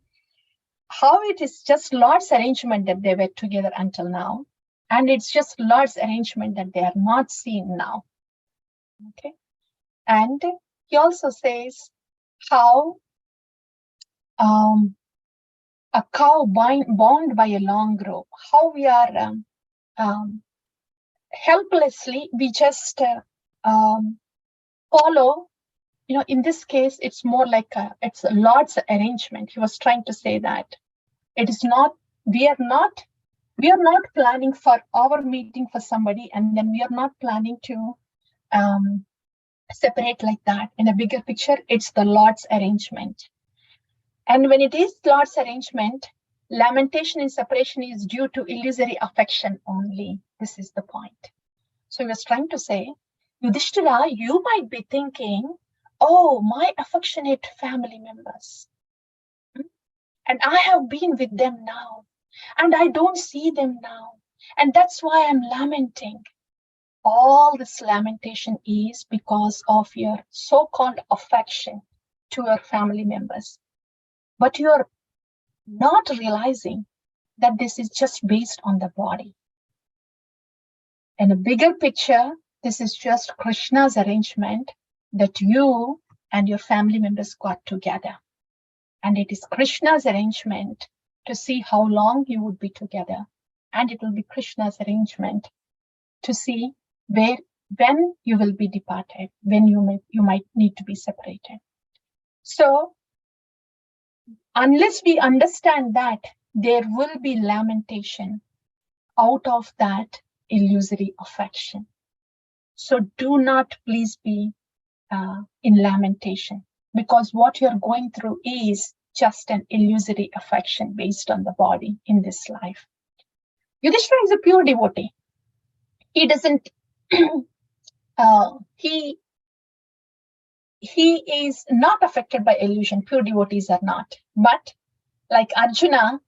how it is just Lord's arrangement that they were together until now, and it's just Lord's arrangement that they are not seen now. Okay, and he also says how a cow bound by a long rope, how we are helplessly, we just follow. In this case, it's more like it's Lord's arrangement. He was trying to say that it is not, we are not We are not planning for our meeting for somebody, and then we are not planning to separate like that. In a bigger picture, it's the Lord's arrangement. And when it is Lord's arrangement, lamentation in separation is due to illusory affection only. This is the point. So he was trying to say, Yudhishthira, you might be thinking, oh, my affectionate family members, and I have been with them now, and I don't see them now, and that's why I'm lamenting. All this lamentation is because of your so-called affection to your family members. But you're not realizing that this is just based on the body. In a bigger picture, this is just Krishna's arrangement that you and your family members got together. And it is Krishna's arrangement to see how long you would be together. And it will be Krishna's arrangement to see when you will be departed, when you might need to be separated. So unless we understand that, there will be lamentation out of that illusory affection. So do not please be in lamentation, because what you're going through is just an illusory affection based on the body in this life. Yudhishthira is a pure devotee. He doesn't, he is not affected by illusion. Pure devotees are not. But like Arjuna,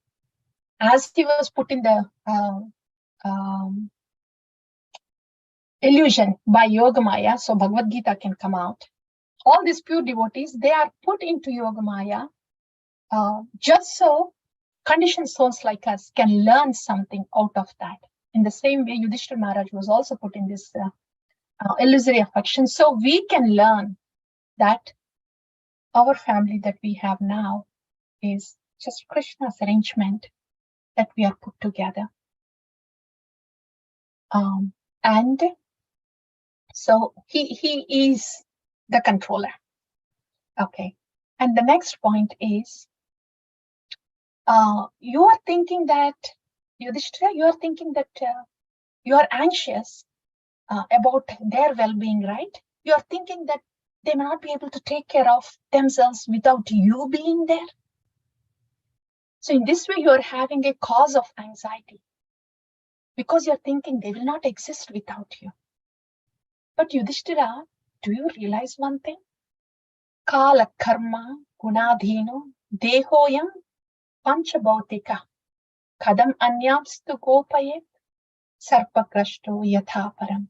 as he was put in the illusion by Yogamaya, so Bhagavad Gita can come out. All these pure devotees, they are put into Yogamaya just so conditioned souls like us can learn something out of that. In the same way, Yudhishthira Maharaj was also put in this illusory affection, so we can learn that our family that we have now is just Krishna's arrangement that we are put together. And so he is the controller. Okay. And the next point is, you are thinking that, Yudhishthira, you are thinking that you are anxious about their well-being, right? You are thinking that they may not be able to take care of themselves without you being there. So in this way, you are having a cause of anxiety because you're thinking they will not exist without you. But Yudhishthira, do you realize one thing? Kala karma gunadhino dehoyam panchabhautika kadam anyamstu gopayet sarpakrashto yathaparam.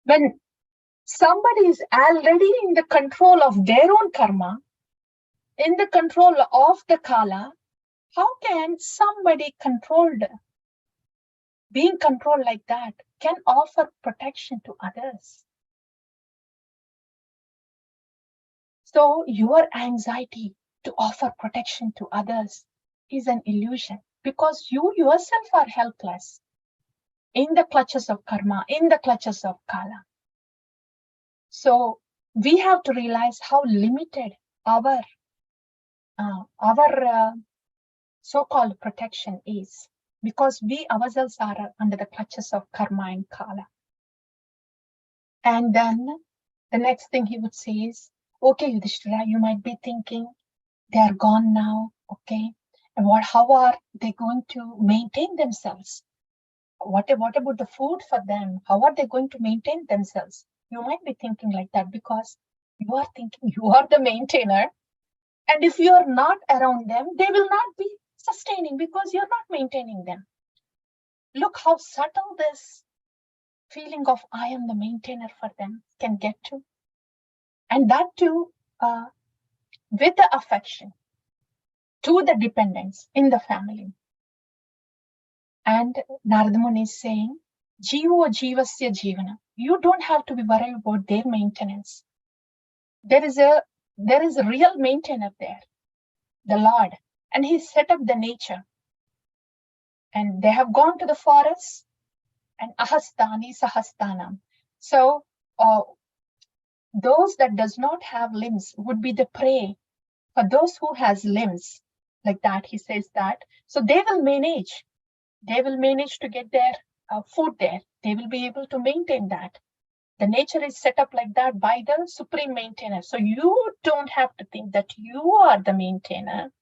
When somebody is already in the control of their own karma, in the control of the kala, how can somebody being controlled like that, can offer protection to others? So your anxiety to offer protection to others is an illusion, because you yourself are helpless in the clutches of karma, in the clutches of kala. So we have to realize how limited our so-called protection is, because we ourselves are under the clutches of karma and kala. And then the next thing he would say is, okay, Yudhishthira, you might be thinking, they are gone now, okay? And how are they going to maintain themselves? What about the food for them? How are they going to maintain themselves? You might be thinking like that because you are thinking you are the maintainer. And if you are not around them, they will not be sustaining because you're not maintaining them. Look how subtle this feeling of I am the maintainer for them can get to. And that too, with the affection to the dependents in the family. And Narada Muni is saying, Jivo Jivasya Jivana. You don't have to be worried about their maintenance. There is a real maintainer there, the Lord, and he set up the nature. And they have gone to the forest, and ahastani sahastanam. So those that does not have limbs would be the prey for those who has limbs, like that he says that. So they will manage They will manage to get their food there. They will be able to maintain that. The nature is set up like that by the supreme maintainer. So you don't have to think that you are the maintainer,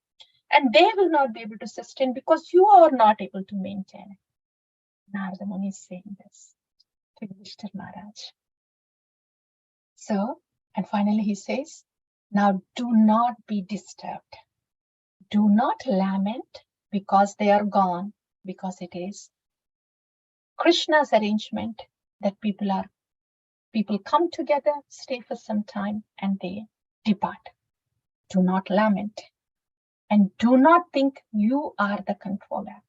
and they will not be able to sustain because you are not able to maintain. Narada Muni is saying this to Yudhishthira Maharaj. So, and finally he says, now do not be disturbed. Do not lament because they are gone, because it is Krishna's arrangement that people come together, stay for some time, and they depart. Do not lament. And do not think you are the controller.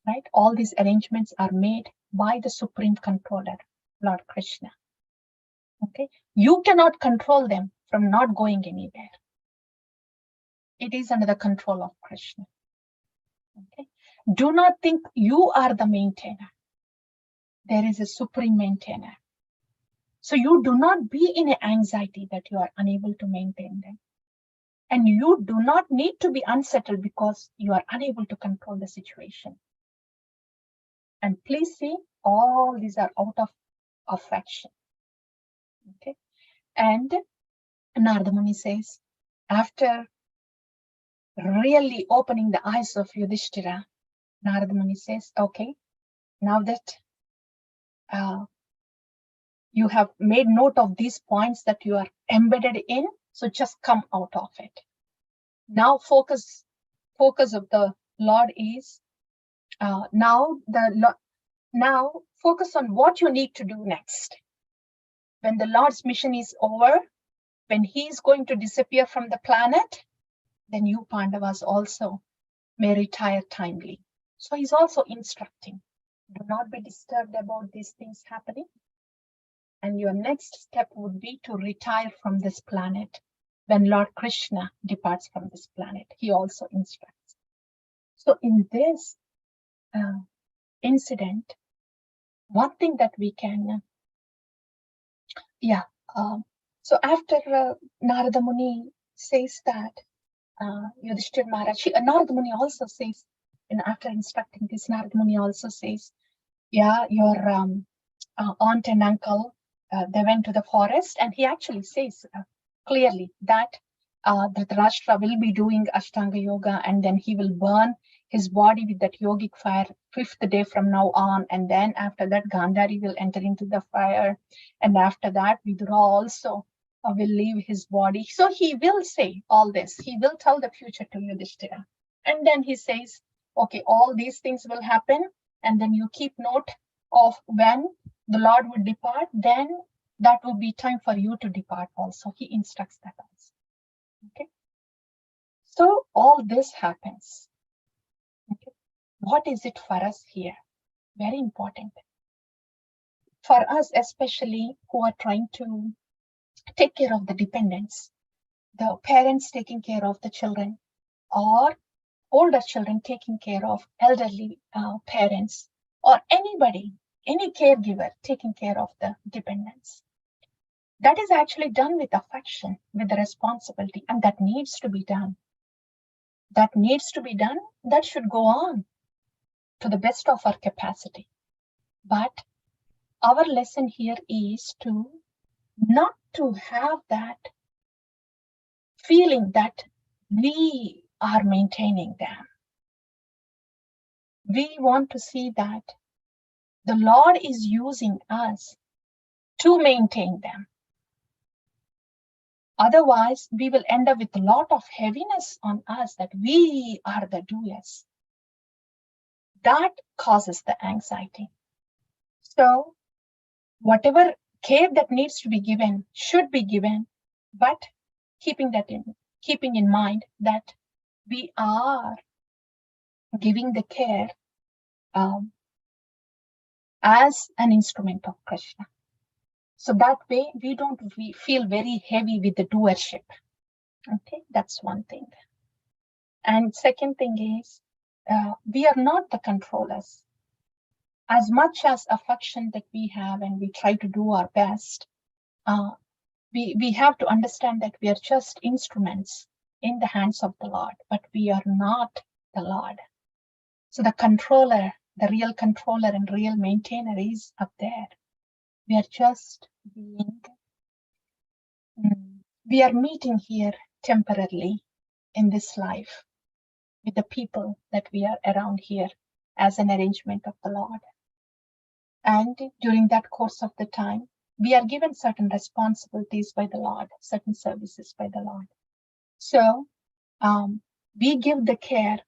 Right? All these arrangements are made by the supreme controller, Lord Krishna. Okay? You cannot control them from not going anywhere. It is under the control of Krishna. Okay? Do not think you are the maintainer. There is a supreme maintainer. So you do not be in anxiety that you are unable to maintain them. And you do not need to be unsettled because you are unable to control the situation. And please see, all these are out of affection. Okay. And Narada Muni says, after really opening the eyes of Yudhishthira, Narada Muni says, okay, now that you have made note of these points that you are embedded in, so just come out of it. Now focus of the Lord is now focus on what you need to do next. When the Lord's mission is over, when he is going to disappear from the planet, then you Pandavas also may retire timely. So he's also instructing, do not be disturbed about these things happening. And your next step would be to retire from this planet. When Lord Krishna departs from this planet, he also instructs. So in this incident, one thing that we can, so after Narada Muni says that, Yudhishthira Maharaj, Narada Muni also says, and after instructing this, Narada Muni also says, your aunt and uncle, they went to the forest, and he actually says clearly that Dhritarashtra will be doing Ashtanga Yoga, and then he will burn his body with that yogic fire 5th day from now on, and then after that Gandhari will enter into the fire, and after that Vidura also will leave his body. So he will say all this. He will tell the future to Yudhishthira. And then he says, okay, all these things will happen, and then you keep note of when the Lord would depart, then that would be time for you to depart also. He instructs that also. Okay. So all this happens. Okay. What is it for us here? Very important. For us, especially who are trying to take care of the dependents, the parents taking care of the children, or older children taking care of elderly parents, or anybody, any caregiver taking care of the dependents. That is actually done with affection, with the responsibility, and that needs to be done. That needs to be done. That should go on to the best of our capacity. But our lesson here is to not to have that feeling that we are maintaining them. We want to see that the Lord is using us to maintain them. Otherwise, we will end up with a lot of heaviness on us that we are the doers. That causes the anxiety. So, whatever care that needs to be given should be given, but keeping in mind that we are giving the care as an instrument of Krishna. So that way we don't feel very heavy with the doership. Okay, that's one thing. And second thing is, we are not the controllers. As much as affection that we have and we try to do our best, we have to understand that we are just instruments in the hands of the Lord, but we are not the Lord. So the controller, the real controller and real maintainer is up there. We are just being, we are meeting here temporarily in this life with the people that we are around here as an arrangement of the Lord. And during that course of the time, we are given certain responsibilities by the Lord, certain services by the Lord. So we give the care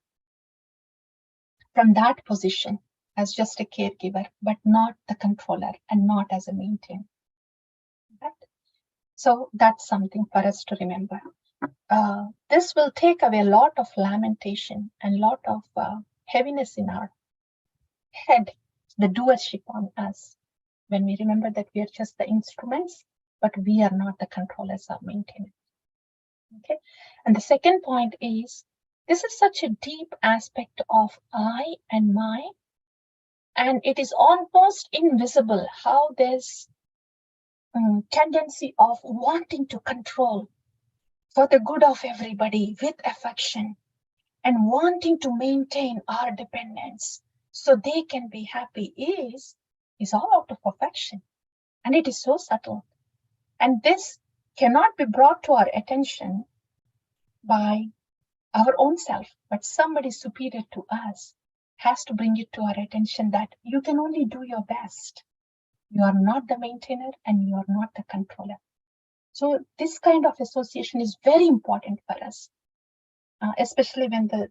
from that position as just a caregiver, but not the controller and not as a maintainer. Right? So that's something for us to remember. This will take away a lot of lamentation and a lot of heaviness in our head, the doership on us, when we remember that we are just the instruments, but we are not the controllers or maintainers. Okay. And the second point is, this is such a deep aspect of I and my, and it is almost invisible how there's tendency of wanting to control for the good of everybody with affection and wanting to maintain our dependence so they can be happy is all out of affection. And it is so subtle. And this cannot be brought to our attention by our own self, but somebody superior to us has to bring it to our attention that you can only do your best. You are not the maintainer and you are not the controller. So this kind of association is very important for us, especially when the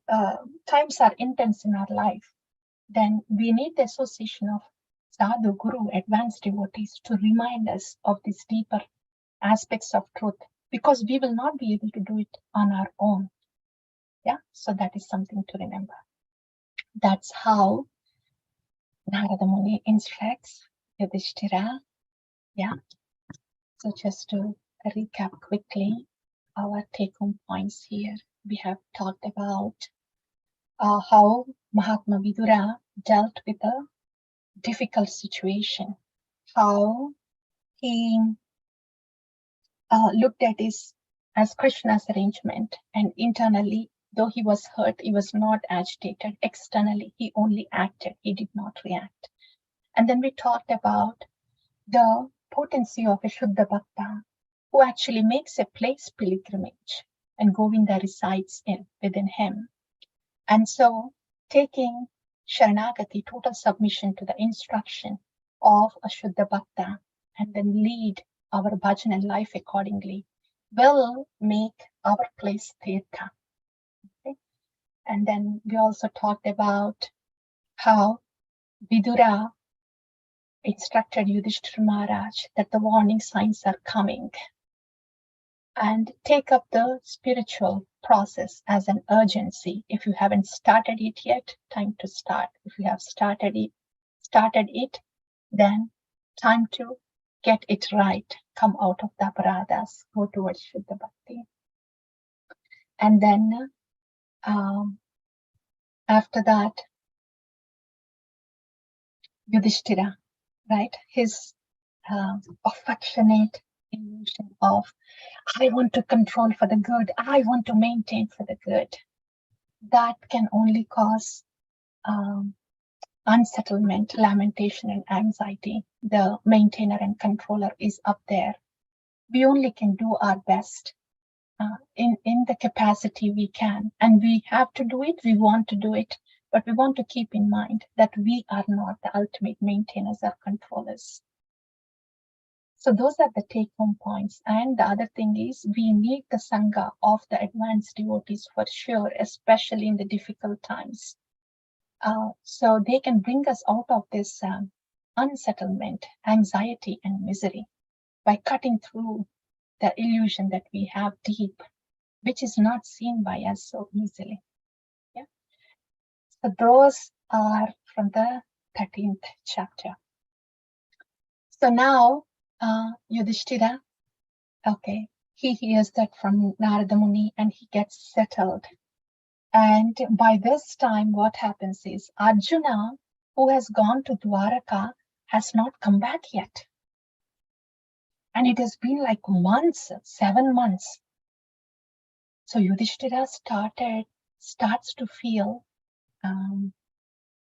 times are intense in our life. Then we need the association of sadhu, guru, advanced devotees to remind us of these deeper aspects of truth, because we will not be able to do it on our own. Yeah, so that is something to remember. That's how Narada Muni instructs Yudhishthira. Yeah, so just to recap quickly our take-home points here. We have talked about how Mahatma Vidura dealt with a difficult situation, how he looked at his as Krishna's arrangement, and internally, though he was hurt, he was not agitated. Externally, he only acted, he did not react. And then we talked about the potency of a Shuddha Bhakta, who actually makes a place pilgrimage, and Govinda resides within him. And so, taking Sharanagati, total submission to the instruction of a Shuddha Bhakta, and then lead our bhajan and life accordingly, will make our place Tirtha. Okay? And then we also talked about how Vidura instructed Yudhishthira Maharaj that the warning signs are coming, and take up the spiritual process as an urgency. If you haven't started it yet, time to start. If you have started it, then time to get it right. Come out of the aparadas, go towards Shuddha Bhakti. And then after that, Yudhishthira, right? His affectionate illusion of, I want to control for the good, I want to maintain for the good. That can only cause unsettlement, lamentation, and anxiety. The maintainer and controller is up there. We only can do our best in the capacity we can, and we have to do it. We want to do it, but we want to keep in mind that we are not the ultimate maintainers or controllers. So those are the take-home points. And the other thing is, we need the Sangha of the advanced devotees for sure, especially in the difficult times. So they can bring us out of this unsettlement, anxiety, and misery by cutting through the illusion that we have deep, which is not seen by us so easily. Yeah. So those are from the 13th chapter. So now, Yudhishthira, okay, he hears that from Narada Muni and he gets settled. And by this time, what happens is Arjuna, who has gone to Dwaraka, has not come back yet. And it has been like months, 7 months. So Yudhishthira starts to feel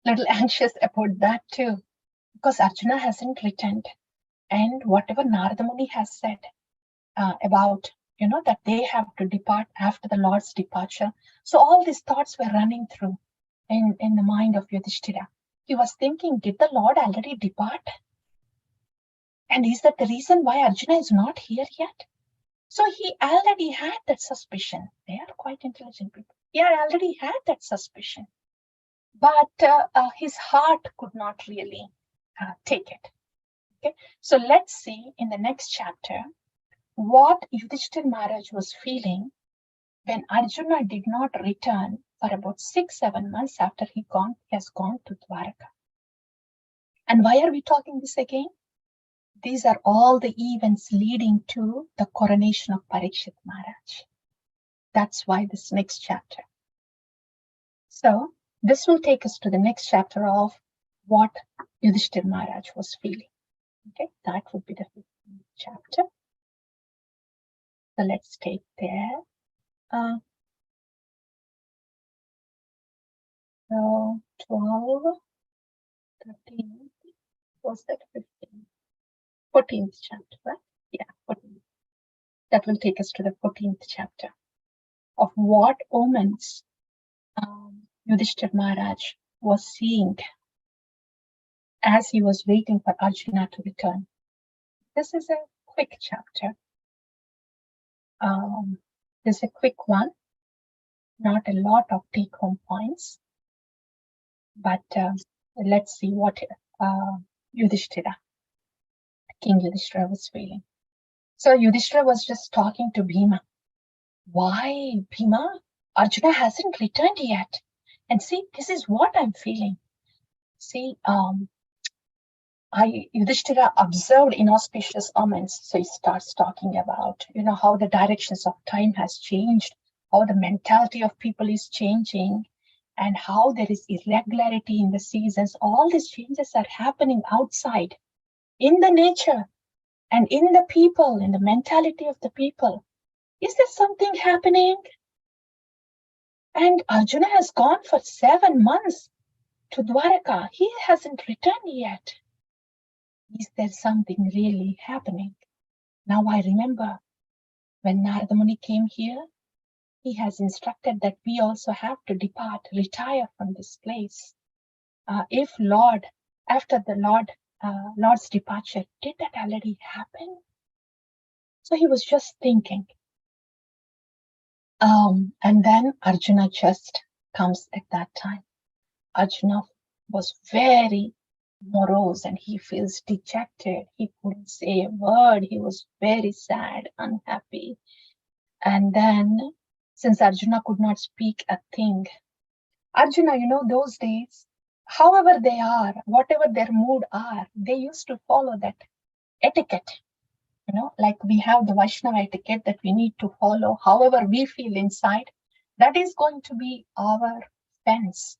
little anxious about that too, because Arjuna hasn't returned. And whatever Narada Muni has said about, that they have to depart after the Lord's departure. So all these thoughts were running through in the mind of Yudhishthira. He was thinking, did the Lord already depart? And is that the reason why Arjuna is not here yet? So he already had that suspicion. They are quite intelligent people. He had already had that suspicion. But his heart could not really take it. Okay, so let's see in the next chapter what Yudhishthir Maharaj was feeling when Arjuna did not return for about 6-7 months after he has gone to Dwaraka. And why are we talking this again? These are all the events leading to the coronation of Parikshit Maharaj. That's why this next chapter. So this will take us to the next chapter of what Yudhishthir Maharaj was feeling. Okay, that would be the 15th chapter. So let's take there. So 12, 13, was that 15? 14th chapter, right? Yeah, 14th. That will take us to the 14th chapter of what omens Yudhishthir Maharaj was seeing as he was waiting for Arjuna to return. This is a quick chapter. This is a quick one, not a lot of take-home points, but let's see what Yudhishthira, King Yudhishthira, was feeling. So Yudhishthira was just talking to Bhima. Why, Bhima? Arjuna hasn't returned yet. And see, this is what I'm feeling. See, Yudhishthira observed inauspicious omens. So he starts talking about, how the directions of time has changed, how the mentality of people is changing, and how there is irregularity in the seasons. All these changes are happening outside, in the nature, and in the people, in the mentality of the people. Is there something happening? And Arjuna has gone for 7 months to Dwaraka. He hasn't returned yet. Is there something really happening? Now I remember when Narada Muni came here, he has instructed that we also have to depart, retire from this place. If after the Lord's departure, did that already happen? So he was just thinking. And then Arjuna just comes at that time. Arjuna was very morose and he feels dejected. He couldn't say a word. He was very sad, unhappy. And then, since Arjuna could not speak a thing, Arjuna, those days, however they are, whatever their mood are, they used to follow that etiquette. Like we have the Vaishnava etiquette that we need to follow, however we feel inside. That is going to be our fence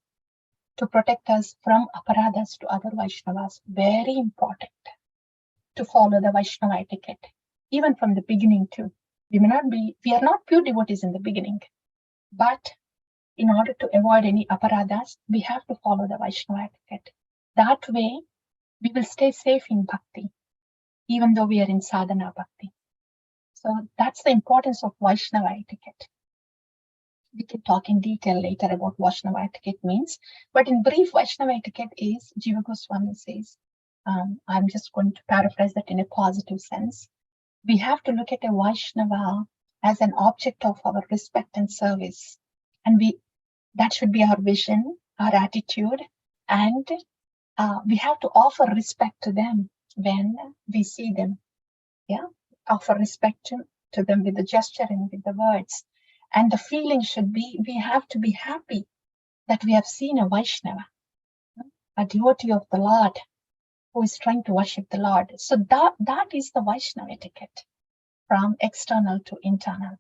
to protect us from aparadas to other Vaishnavas. Very important to follow the Vaishnava etiquette, even from the beginning too. We are not pure devotees in the beginning, but in order to avoid any aparadas, we have to follow the Vaishnava etiquette. That way, we will stay safe in bhakti, even though we are in sadhana bhakti. So that's the importance of Vaishnava etiquette. We can talk in detail later about Vaishnava etiquette means, but in brief, Vaishnava etiquette is, Jiva Goswami says, I'm just going to paraphrase that in a positive sense. We have to look at a Vaishnava as an object of our respect and service. And that should be our vision, our attitude, and we have to offer respect to them when we see them. Yeah, offer respect to them with the gesture and with the words. And the feeling should be, we have to be happy that we have seen a Vaishnava, a devotee of the Lord who is trying to worship the Lord. So that is the Vaishnava etiquette, from external to internal.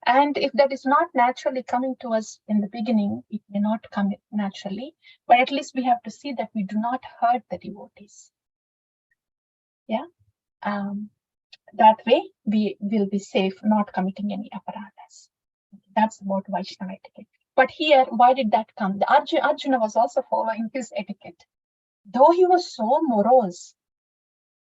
And if that is not naturally coming to us in the beginning, it may not come naturally, but at least we have to see that we do not hurt the devotees. Yeah. That way we will be safe, not committing any aparadas. That's about Vaishnava etiquette. But here, why did that come? The Arjuna was also following his etiquette. Though he was so morose,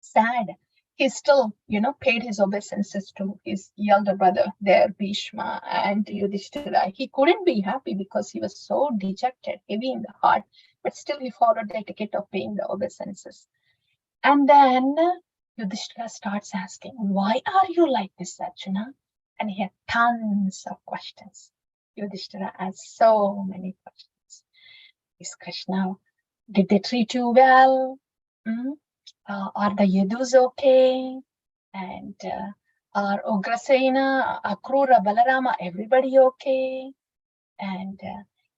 sad, he still, paid his obeisances to his elder brother there, Bhishma and Yudhishthira. He couldn't be happy because he was so dejected, heavy in the heart, but still he followed the etiquette of paying the obeisances. And then Yudhishthira starts asking, why are you like this, Arjuna? And he had tons of questions. Yudhishthira asked so many questions. Is Krishna, did they treat you well? Are the Yadus okay? And are Ugrasena, Akrura, Balarama, everybody okay? And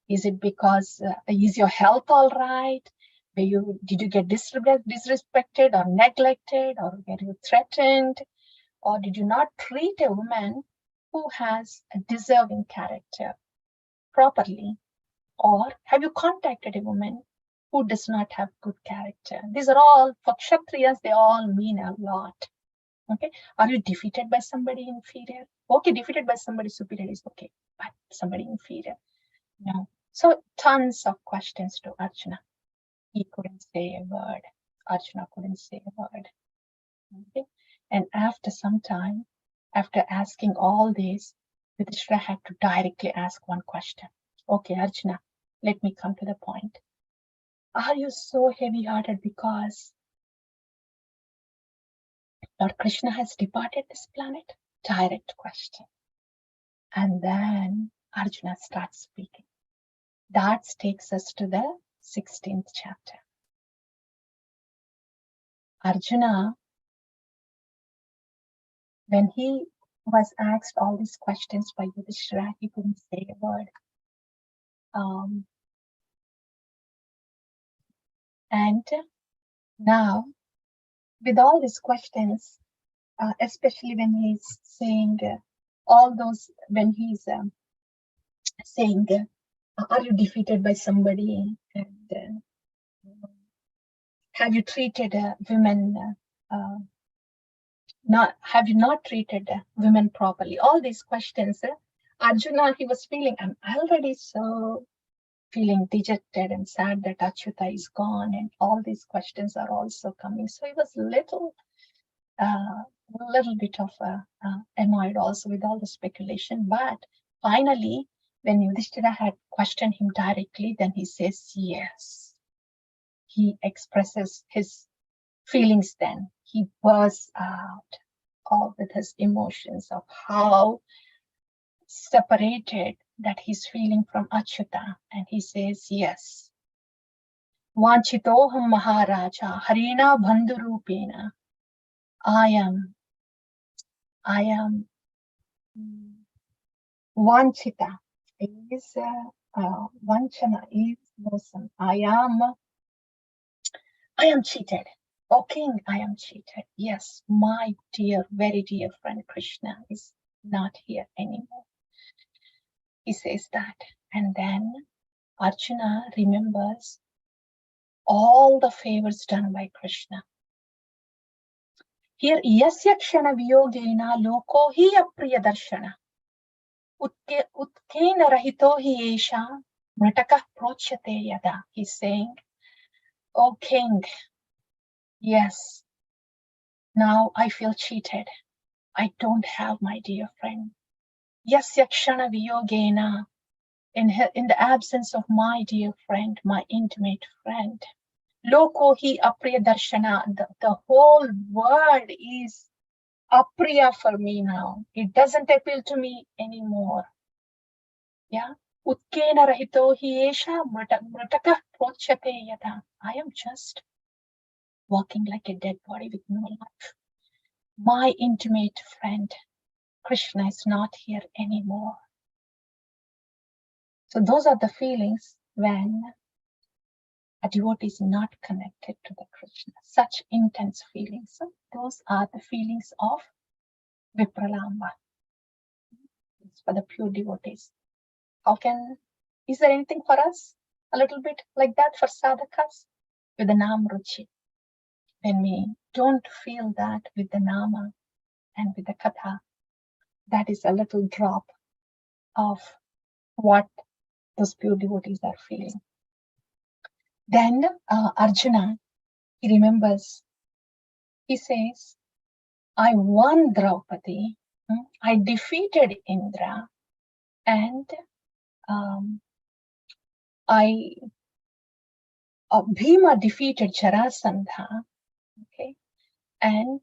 is it because, is your health all right? Did you get disrespected or neglected, or were you threatened? Or did you not treat a woman who has a deserving character properly? Or have you contacted a woman who does not have good character? These are all, for Kshatriyas, they all mean a lot. Okay, are you defeated by somebody inferior? Okay, defeated by somebody superior is okay, but somebody inferior, no. So tons of questions to Arjuna. He couldn't say a word. Arjuna couldn't say a word. Okay, and after some time, after asking all this, Yudhishthira had to directly ask one question. Okay, Arjuna, let me come to the point. Are you so heavy-hearted because Lord Krishna has departed this planet? Direct question. And then Arjuna starts speaking. That takes us to the 16th chapter. Arjuna, when he was asked all these questions by Yudhishthira, he couldn't say a word. And now, with all these questions, especially when he's saying all those, when he's saying, are you defeated by somebody? And have you treated women, have you not treated women properly? All these questions, Arjuna, he was feeling, I'm already so feeling dejected and sad that Achyuta is gone, and all these questions are also coming. So he was little bit of annoyed also with all the speculation. But finally, when Yudhishthira had questioned him directly, then he says yes. He expresses his feelings then. He bursts out all with his emotions of how separated that he's feeling from Achyuta. And he says, yes. Vanchitoham Maharaja Harina Bandhurupena. I am Vanchita is Vanchana is bosom. I am cheated. O king, I am cheated. Yes, my dear, very dear friend Krishna is not here anymore. He says that. And then Arjuna remembers all the favors done by Krishna. Here, yasya kshana viyogena loko hi apriya darshana. Utkena rahito hi esha mritaka prochate yada. He's saying, O king, yes, now I feel cheated. I don't have my dear friend. Yasya kshana viyogena. In the absence of my dear friend, my intimate friend. Loko hi apriya darshana. The whole world is apriya for me now. It doesn't appeal to me anymore. Yeah. Utkena rahito hi esha mritaka prochate yada. I am just walking like a dead body with no life. My intimate friend, Krishna, is not here anymore. So those are the feelings when a devotee is not connected to the Krishna. Such intense feelings. So those are the feelings of Vipralamba. It's for the pure devotees. Is there anything for us? A little bit like that for sadhakas? With the Nam Ruchi. When we don't feel that with the Nama and with the Katha, that is a little drop of what those pure devotees are feeling. Then Arjuna, he remembers, he says, I won Draupadi, I defeated Indra, and Bhima defeated Jarasandha, okay, and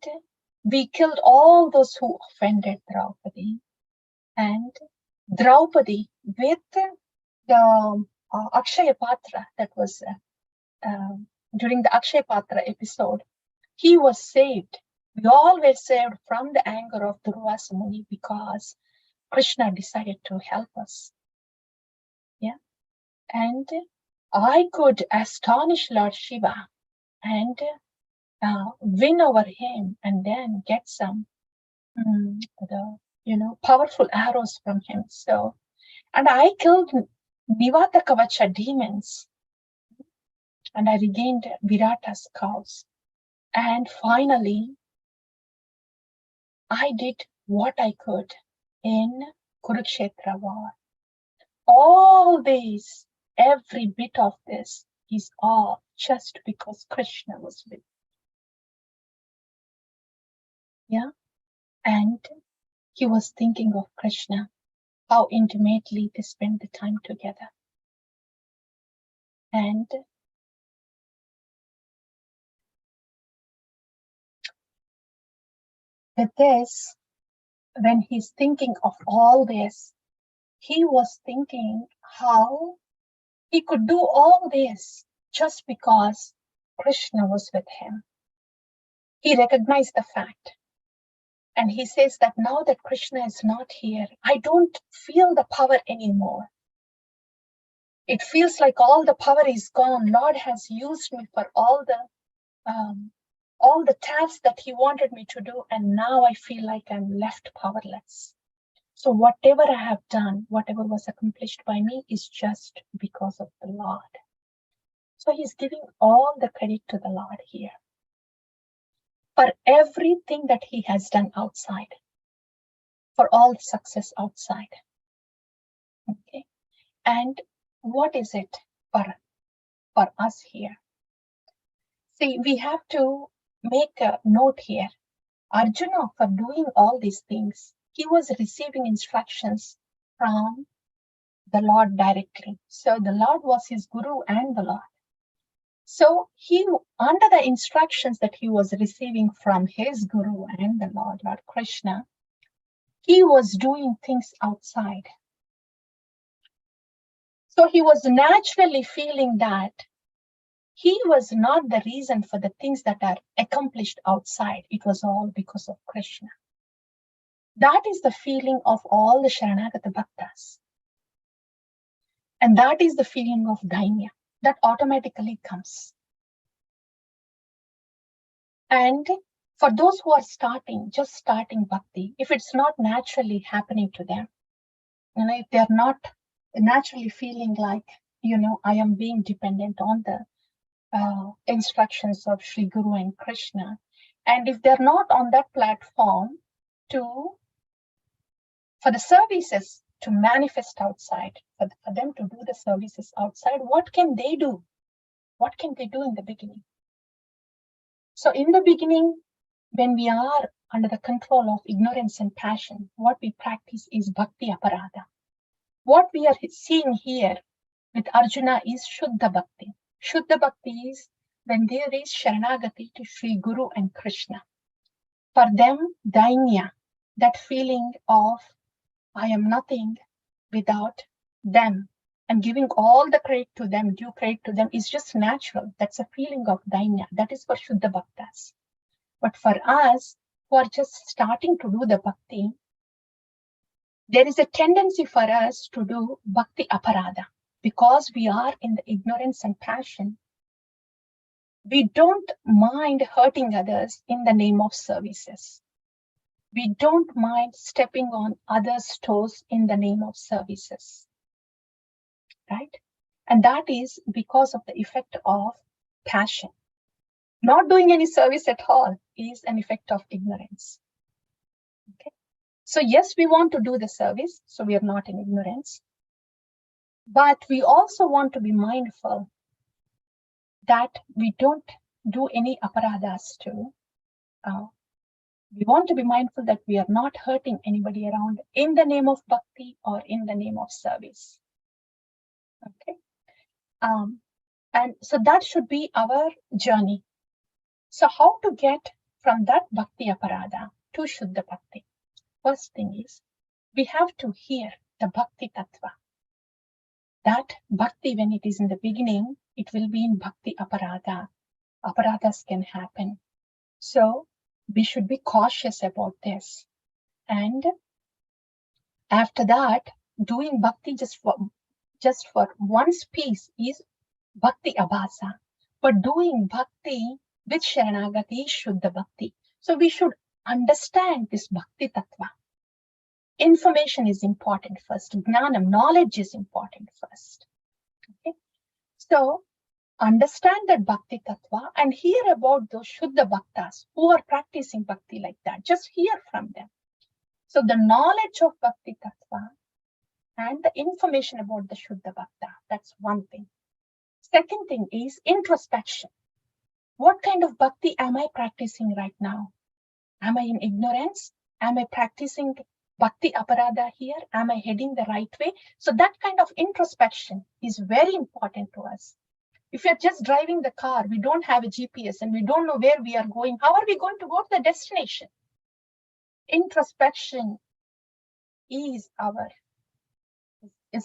we killed all those who offended Draupadi, and Draupadi with the Akshaya Patra, that was during the Akshaya Patra episode, he was saved. We all were saved from the anger of Durvasa Muni because Krishna decided to help us. Yeah, and I could astonish Lord Shiva and win over him, and then get some powerful arrows from him. So, and I killed Nivata Kavacha demons, and I regained Virata's cows. And finally, I did what I could in Kurukshetra war. All this, every bit of this is all just because Krishna was with me. Yeah, and he was thinking of Krishna, how intimately they spent the time together. And with this, when he's thinking of all this, he was thinking how he could do all this just because Krishna was with him. He recognized the fact. And he says that now that Krishna is not here, I don't feel the power anymore. It feels like all the power is gone. Lord has used me for all the tasks that he wanted me to do, and now I feel like I'm left powerless. So whatever I have done, whatever was accomplished by me, is just because of the Lord. So he's giving all the credit to the Lord here for everything that he has done outside, for all success outside. Okay, and what is it for us here? See, we have to make a note here. Arjuna, for doing all these things, he was receiving instructions from the Lord directly. So the Lord was his guru and the Lord. So he, under the instructions that he was receiving from his guru and the Lord Krishna, he was doing things outside. So he was naturally feeling that he was not the reason for the things that are accomplished outside. It was all because of Krishna. That is the feeling of all the Sharanagata Bhaktas. And that is the feeling of Dainya that automatically comes. And for those who are just starting bhakti, if it's not naturally happening to them, if they're not naturally feeling like, I am being dependent on the instructions of Sri Guru and Krishna, and if they're not on that platform for the services to manifest outside, for them to do the services outside, what can they do? What can they do in the beginning? So in the beginning, when we are under the control of ignorance and passion, what we practice is bhakti aparadha. What we are seeing here with Arjuna is Shuddha Bhakti. Shuddha Bhakti is when there is Sharanagati to Sri Guru and Krishna. For them, Dainya, that feeling of I am nothing without them, and giving all the credit to them, due credit to them, is just natural. That's a feeling of Dainya. That is for Shuddha Bhaktas. But for us who are just starting to do the bhakti, there is a tendency for us to do bhakti aparadha. Because we are in the ignorance and passion, we don't mind hurting others in the name of services. We don't mind stepping on others' toes in the name of services, right? And that is because of the effect of passion. Not doing any service at all is an effect of ignorance. Okay. So yes, we want to do the service, so we are not in ignorance. But we also want to be mindful that we don't do any aparadhas too. We want to be mindful that we are not hurting anybody around in the name of bhakti or in the name of service. Okay. And so that should be our journey. So how to get from that bhakti aparadha to Shuddha Bhakti? First thing is, we have to hear the bhakti tattva. That bhakti, when it is in the beginning, it will be in bhakti aparadha. Aparadhas can happen. So we should be cautious about this. And after that, doing bhakti just for one's piece is bhakti abhasa. But doing bhakti with sharanagati is Shuddha Bhakti. So we should understand this bhakti tattva. Information is important first. Gnanam, knowledge is important first. Okay? So understand that bhakti tattva and hear about those Shuddha Bhaktas who are practicing bhakti like that. Just hear from them. So the knowledge of bhakti tattva and the information about the Shuddha Bhakta, that's one thing. Second thing is introspection. What kind of bhakti am I practicing right now? Am I in ignorance? Am I practicing bhakti aparadha here? Am I heading the right way? So that kind of introspection is very important to us. If you're just driving the car, we don't have a GPS and we don't know where we are going, how are we going to go to the destination? Introspection is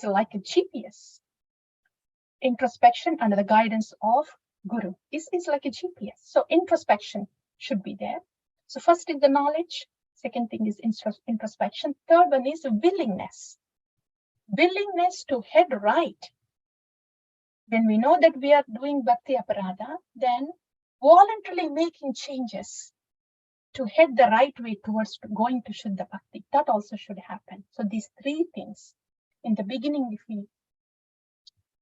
like a GPS. Introspection under the guidance of Guru is like a GPS. So introspection should be there. So first is the knowledge. Second thing is introspection. Third one is willingness. Willingness to head right. When we know that we are doing bhakti aparadha, then voluntarily making changes to head the right way towards going to Shuddha Bhakti. That also should happen. So these three things, in the beginning, if we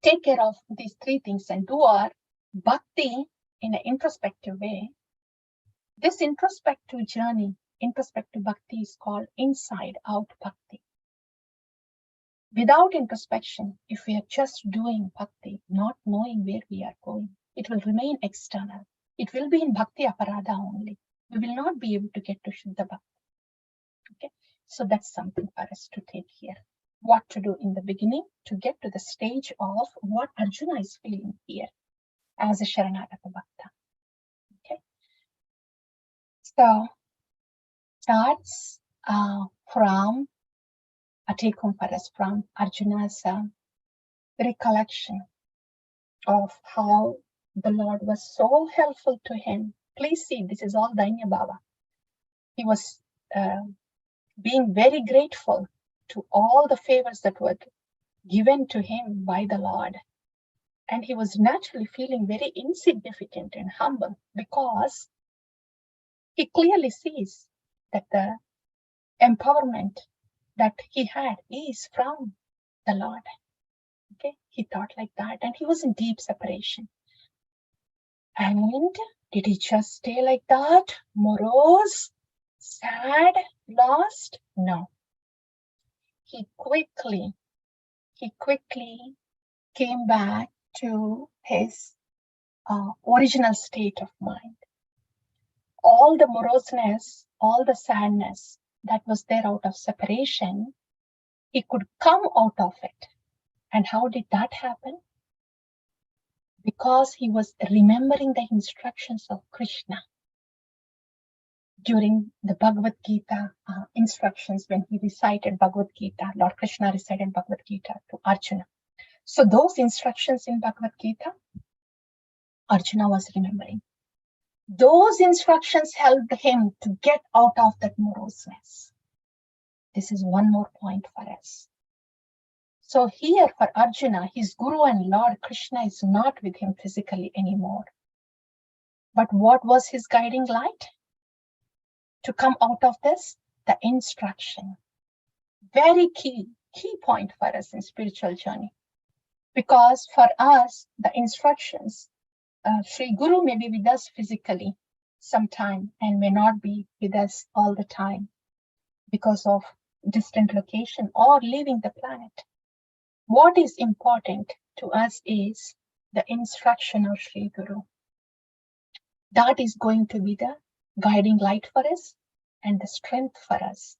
take care of these three things and do our bhakti in an introspective way, this introspective journey, introspective bhakti is called inside out bhakti. Without introspection, if we are just doing bhakti, not knowing where we are going, it will remain external. It will be in bhakti aparadha only. We will not be able to get to Shuddha Bhakti. Okay, so that's something for us to take here. What to do in the beginning to get to the stage of what Arjuna is feeling here as a Sharanagata Bhakta. Okay, so starts from a take home for us from Arjuna's recollection of how the Lord was so helpful to him. Please see, this is all Dainya Bhava. He was being very grateful to all the favors that were given to him by the Lord. And he was naturally feeling very insignificant and humble because he clearly sees that the empowerment that he had is from the Lord. Okay, he thought like that, and he was in deep separation. And did he just stay like that, morose, sad, lost? No. He quickly came back to his original state of mind. All the moroseness, all the sadness that was there out of separation, he could come out of it. And how did that happen? Because he was remembering the instructions of Krishna during the Bhagavad Gita instructions when he recited Bhagavad Gita. Lord Krishna recited Bhagavad Gita to Arjuna. So those instructions in Bhagavad Gita, Arjuna was remembering. Those instructions helped him to get out of that moroseness. This is one more point for us. So here for Arjuna, his Guru and Lord Krishna is not with him physically anymore. But what was his guiding light? To come out of this, the instruction. Very key point for us in spiritual journey. Because for us, the instructions, Sri Guru may be with us physically sometime and may not be with us all the time because of distant location or leaving the planet. What is important to us is the instruction of Sri Guru. That is going to be the guiding light for us and the strength for us.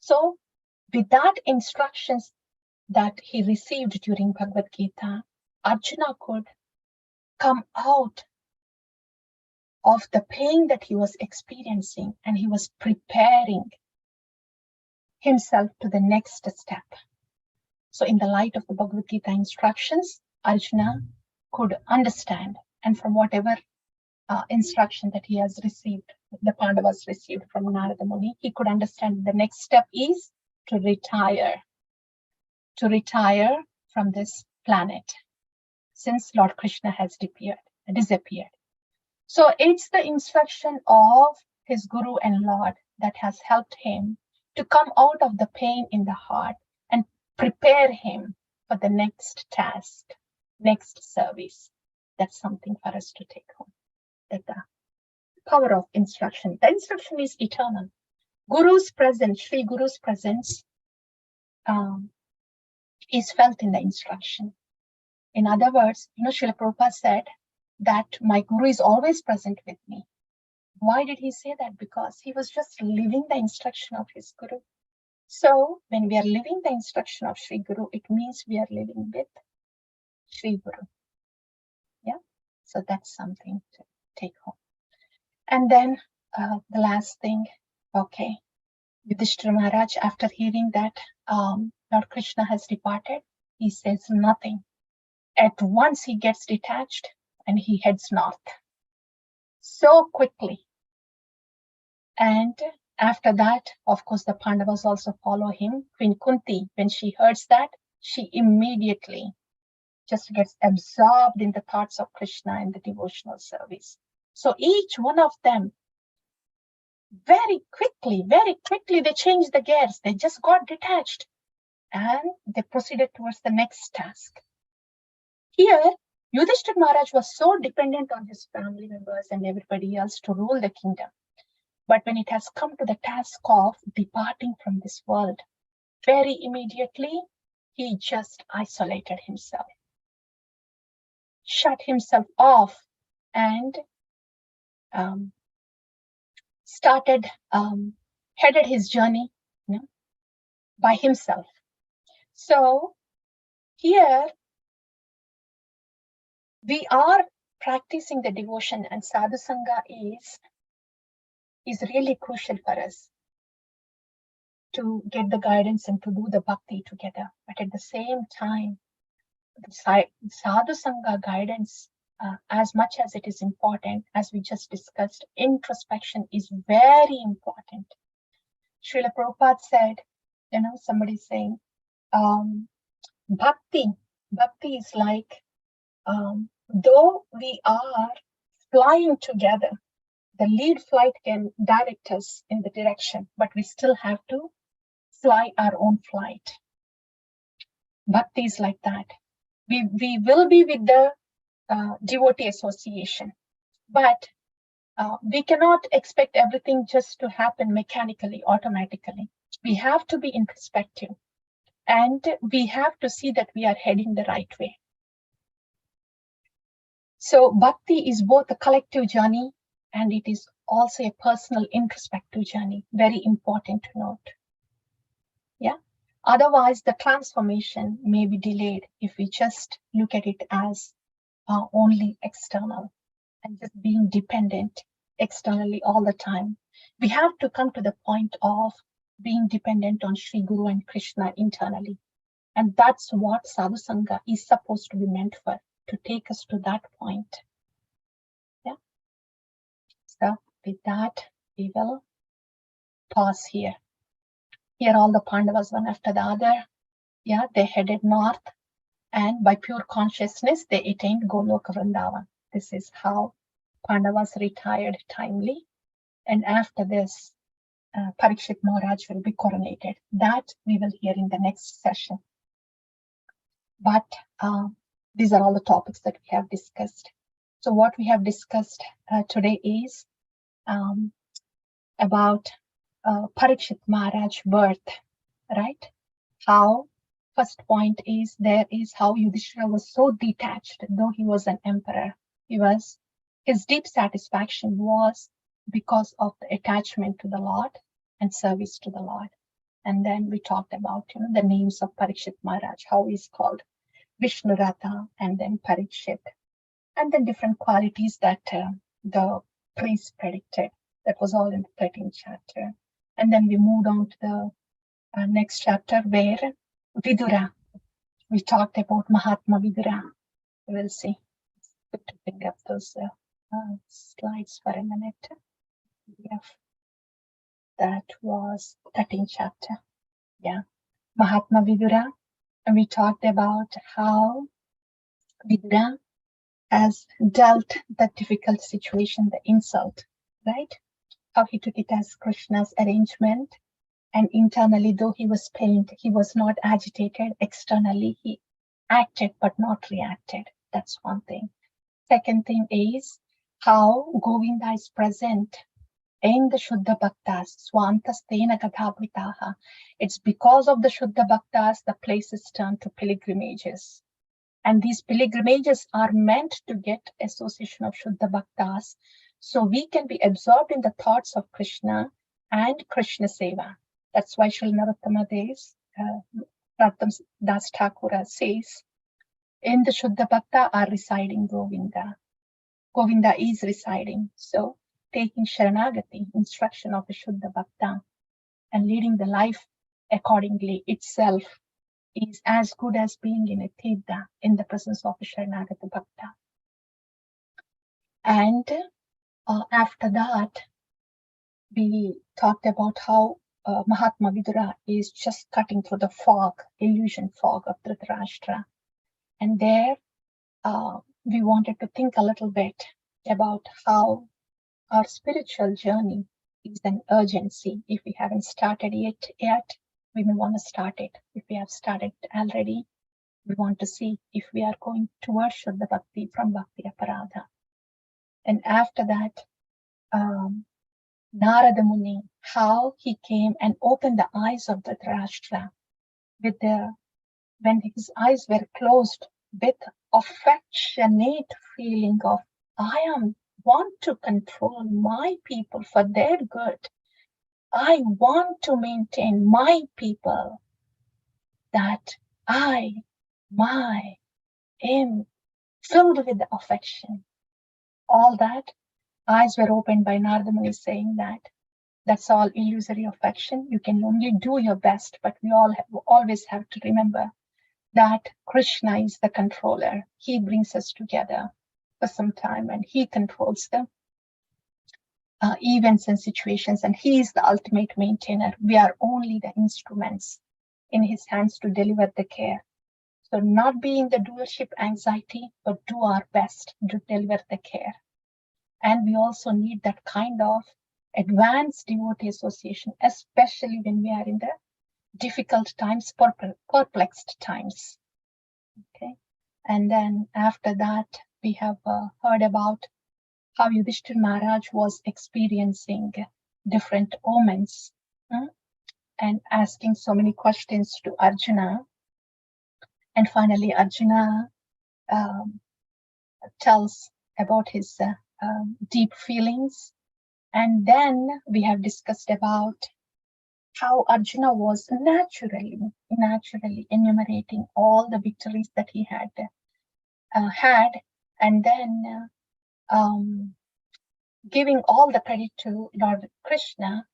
So with that instructions that he received during Bhagavad Gita, Arjuna could come out of the pain that he was experiencing, and he was preparing himself to the next step. So in the light of the Bhagavad Gita instructions, Arjuna could understand, and from whatever instruction that he has received, the Pandavas received from Narada Muni, he could understand the next step is to retire from this planet, since Lord Krishna has disappeared. So it's the instruction of his Guru and Lord that has helped him to come out of the pain in the heart and prepare him for the next task, next service. That's something for us to take home. That the power of instruction. The instruction is eternal. Guru's presence, Sri Guru's presence is felt in the instruction. In other words, Srila Prabhupada said that my Guru is always present with me. Why did he say that? Because he was just living the instruction of his Guru. So when we are living the instruction of Sri Guru, it means we are living with Sri Guru. Yeah. So that's something to take home. And then the last thing, okay, Yudhishthira Maharaj, after hearing that Lord Krishna has departed, he says nothing. At once he gets detached and he heads north so quickly. And after that, of course, the Pandavas also follow him. Queen Kunti, when she hears that, she immediately just gets absorbed in the thoughts of Krishna and the devotional service. So each one of them, very quickly, they changed the gears. They just got detached and they proceeded towards the next task. Here, Yudhishthira Maharaj was so dependent on his family members and everybody else to rule the kingdom. But when it has come to the task of departing from this world, very immediately, he just isolated himself, shut himself off, and headed his journey by himself. So here, we are practicing the devotion, and sadhu sangha is really crucial for us to get the guidance and to do the bhakti together. But at the same time, the sadhu sangha guidance, as much as it is important, as we just discussed, introspection is very important. Srila Prabhupada said, somebody saying, bhakti is like, though we are flying together, the lead flight can direct us in the direction, but we still have to fly our own flight. Bhakti is like that. We will be with the devotee association, but we cannot expect everything just to happen mechanically, automatically. We have to be introspective, and we have to see that we are heading the right way. So bhakti is both a collective journey and it is also a personal introspective journey. Very important to note. Yeah. Otherwise, the transformation may be delayed if we just look at it as only external and just being dependent externally all the time. We have to come to the point of being dependent on Sri Guru and Krishna internally. And that's what sadhu sangha is supposed to be meant for, to take us to that point. Yeah. So with that, we will pause here. Here all the Pandavas, one after the other, yeah, they headed north, and by pure consciousness, they attained Goloka Vrindavan. This is how Pandavas retired timely. And after this, Parikshit Maharaj will be coronated. That we will hear in the next session. But these are all the topics that we have discussed. So what we have discussed today is about Parikshit Maharaj birth, right? How first point is there is how Yudhishthira was so detached, though he was an emperor. His deep satisfaction was because of the attachment to the Lord and service to the Lord. And then we talked about the names of Parikshit Maharaj, how he's called Vishnu Ratha and then Parikshit, and then different qualities that the priest predicted. That was all in the 13th chapter. And then we moved on to the next chapter where Vidura, we talked about Mahatma Vidura. We'll see. It's good to bring up those slides for a minute. Yeah. That was 13th chapter. Yeah. Mahatma Vidura. And we talked about how Vidura has dealt the difficult situation, the insult, right? How he took it as Krishna's arrangement. And internally, though he was pained, he was not agitated. Externally, he acted but not reacted. That's one thing. Second thing is how Govinda is present in the Shuddha Bhaktas. Swantastena Kathavitaha. It's because of the Shuddha Bhaktas the place is turned to pilgrimages. And these pilgrimages are meant to get association of Shuddha Bhaktas, so we can be absorbed in the thoughts of Krishna and Krishna Seva. That's why Srila Narottama Das Thakura says, in the Shuddha Bhakta are residing Govinda. Govinda is residing. So taking Sharanagati, instruction of the Shuddha Bhakta, and leading the life accordingly itself is as good as being in a Tirtha in the presence of a Sharanagata Bhakta. And after that, we talked about how Mahatma Vidura is just cutting through the fog, illusion fog of Dhritarashtra. And there we wanted to think a little bit about how our spiritual journey is an urgency. If we haven't started it yet, we may want to start it. If we have started already, we want to see if we are going towards Shuddha Bhakti from Bhakti Aparadha. And after that, Narada Muni, how he came and opened the eyes of Dhritarashtra when his eyes were closed with affectionate feeling of, I want to control my people for their good. I want to maintain my people, that I am filled with affection. All that, eyes were opened by Narada Muni saying that that's all illusory affection. You can only do your best, but we always have to remember that Krishna is the controller. He brings us together for some time and he controls the events and situations, and he is the ultimate maintainer. We are only the instruments in his hands to deliver the care. So not be in the doership anxiety, but do our best to deliver the care. And we also need that kind of advanced devotee association, especially when we are in the difficult times, perplexed times. Okay. And then after that, we have heard about how Yudhishthira Maharaj was experiencing different omens and asking so many questions to Arjuna. And finally, Arjuna tells about his deep feelings. And then we have discussed about how Arjuna was naturally enumerating all the victories that he had and then giving all the credit to Lord Krishna,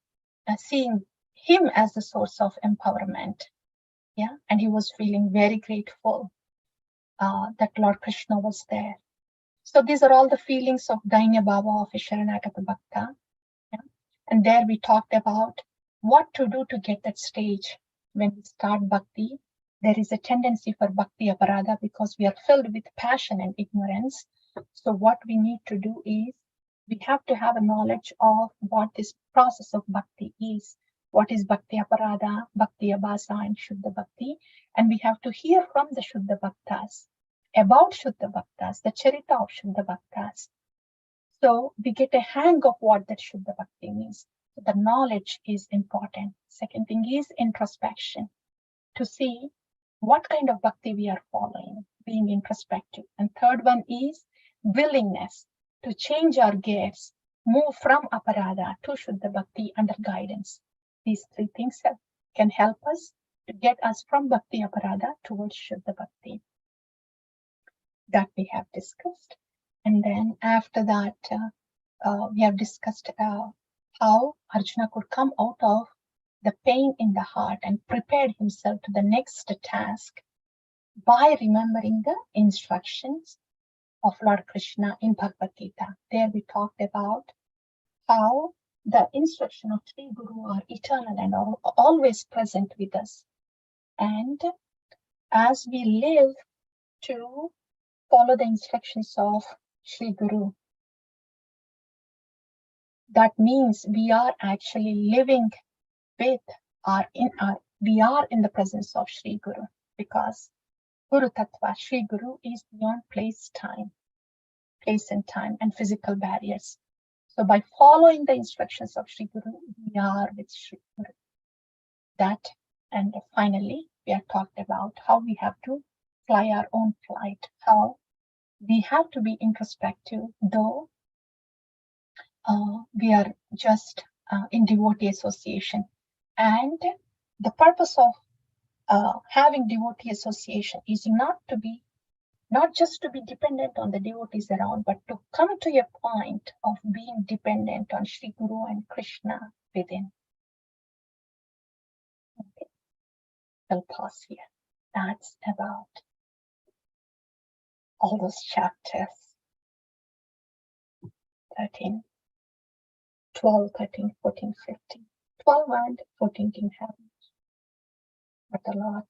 seeing him as the source of empowerment. Yeah, and he was feeling very grateful that Lord Krishna was there. So these are all the feelings of Dainya Bhava of a Sharanagata Bhakta. Yeah? And there we talked about what to do to get that stage. When we start bhakti, there is a tendency for bhakti aparadha because we are filled with passion and ignorance. So what we need to do is we have to have a knowledge of what this process of bhakti is. What is bhakti aparadha, bhakti abhasa, and Shuddha Bhakti. And we have to hear from the Shuddha Bhaktas about Shuddha Bhaktas, the Charita of Shuddha Bhaktas. So we get a hang of what that Shuddha Bhakti means. So the knowledge is important. Second thing is introspection, to see what kind of bhakti we are following, being introspective. And third one is willingness to change our gaze, move from aparadha to Shuddha Bhakti under guidance. These three things can help us to get us from Bhakti Aparadha towards Shuddha Bhakti. That we have discussed. And then after that, we have discussed how Arjuna could come out of the pain in the heart and prepared himself to the next task by remembering the instructions of Lord Krishna in Bhagavad Gita. There we talked about how the instruction of Sri Guru are eternal and are always present with us. And as we live to follow the instructions of Sri Guru, that means we are actually living with we are in the presence of Sri Guru, because Guru Tattva, Sri Guru, is beyond place and time and physical barriers. So by following the instructions of Sri Guru, we are with Sri Guru. That, and finally, we have talked about how we have to fly our own flight, how we have to be introspective, though we are just in devotee association. And the purpose of having devotee association is not just to be dependent on the devotees around, but to come to a point of being dependent on Sri Guru and Krishna within. Okay. I'll pause here. That's about all those chapters 13, 12, 13, 14, 15. 12 and 14 didn't have much, but a lot.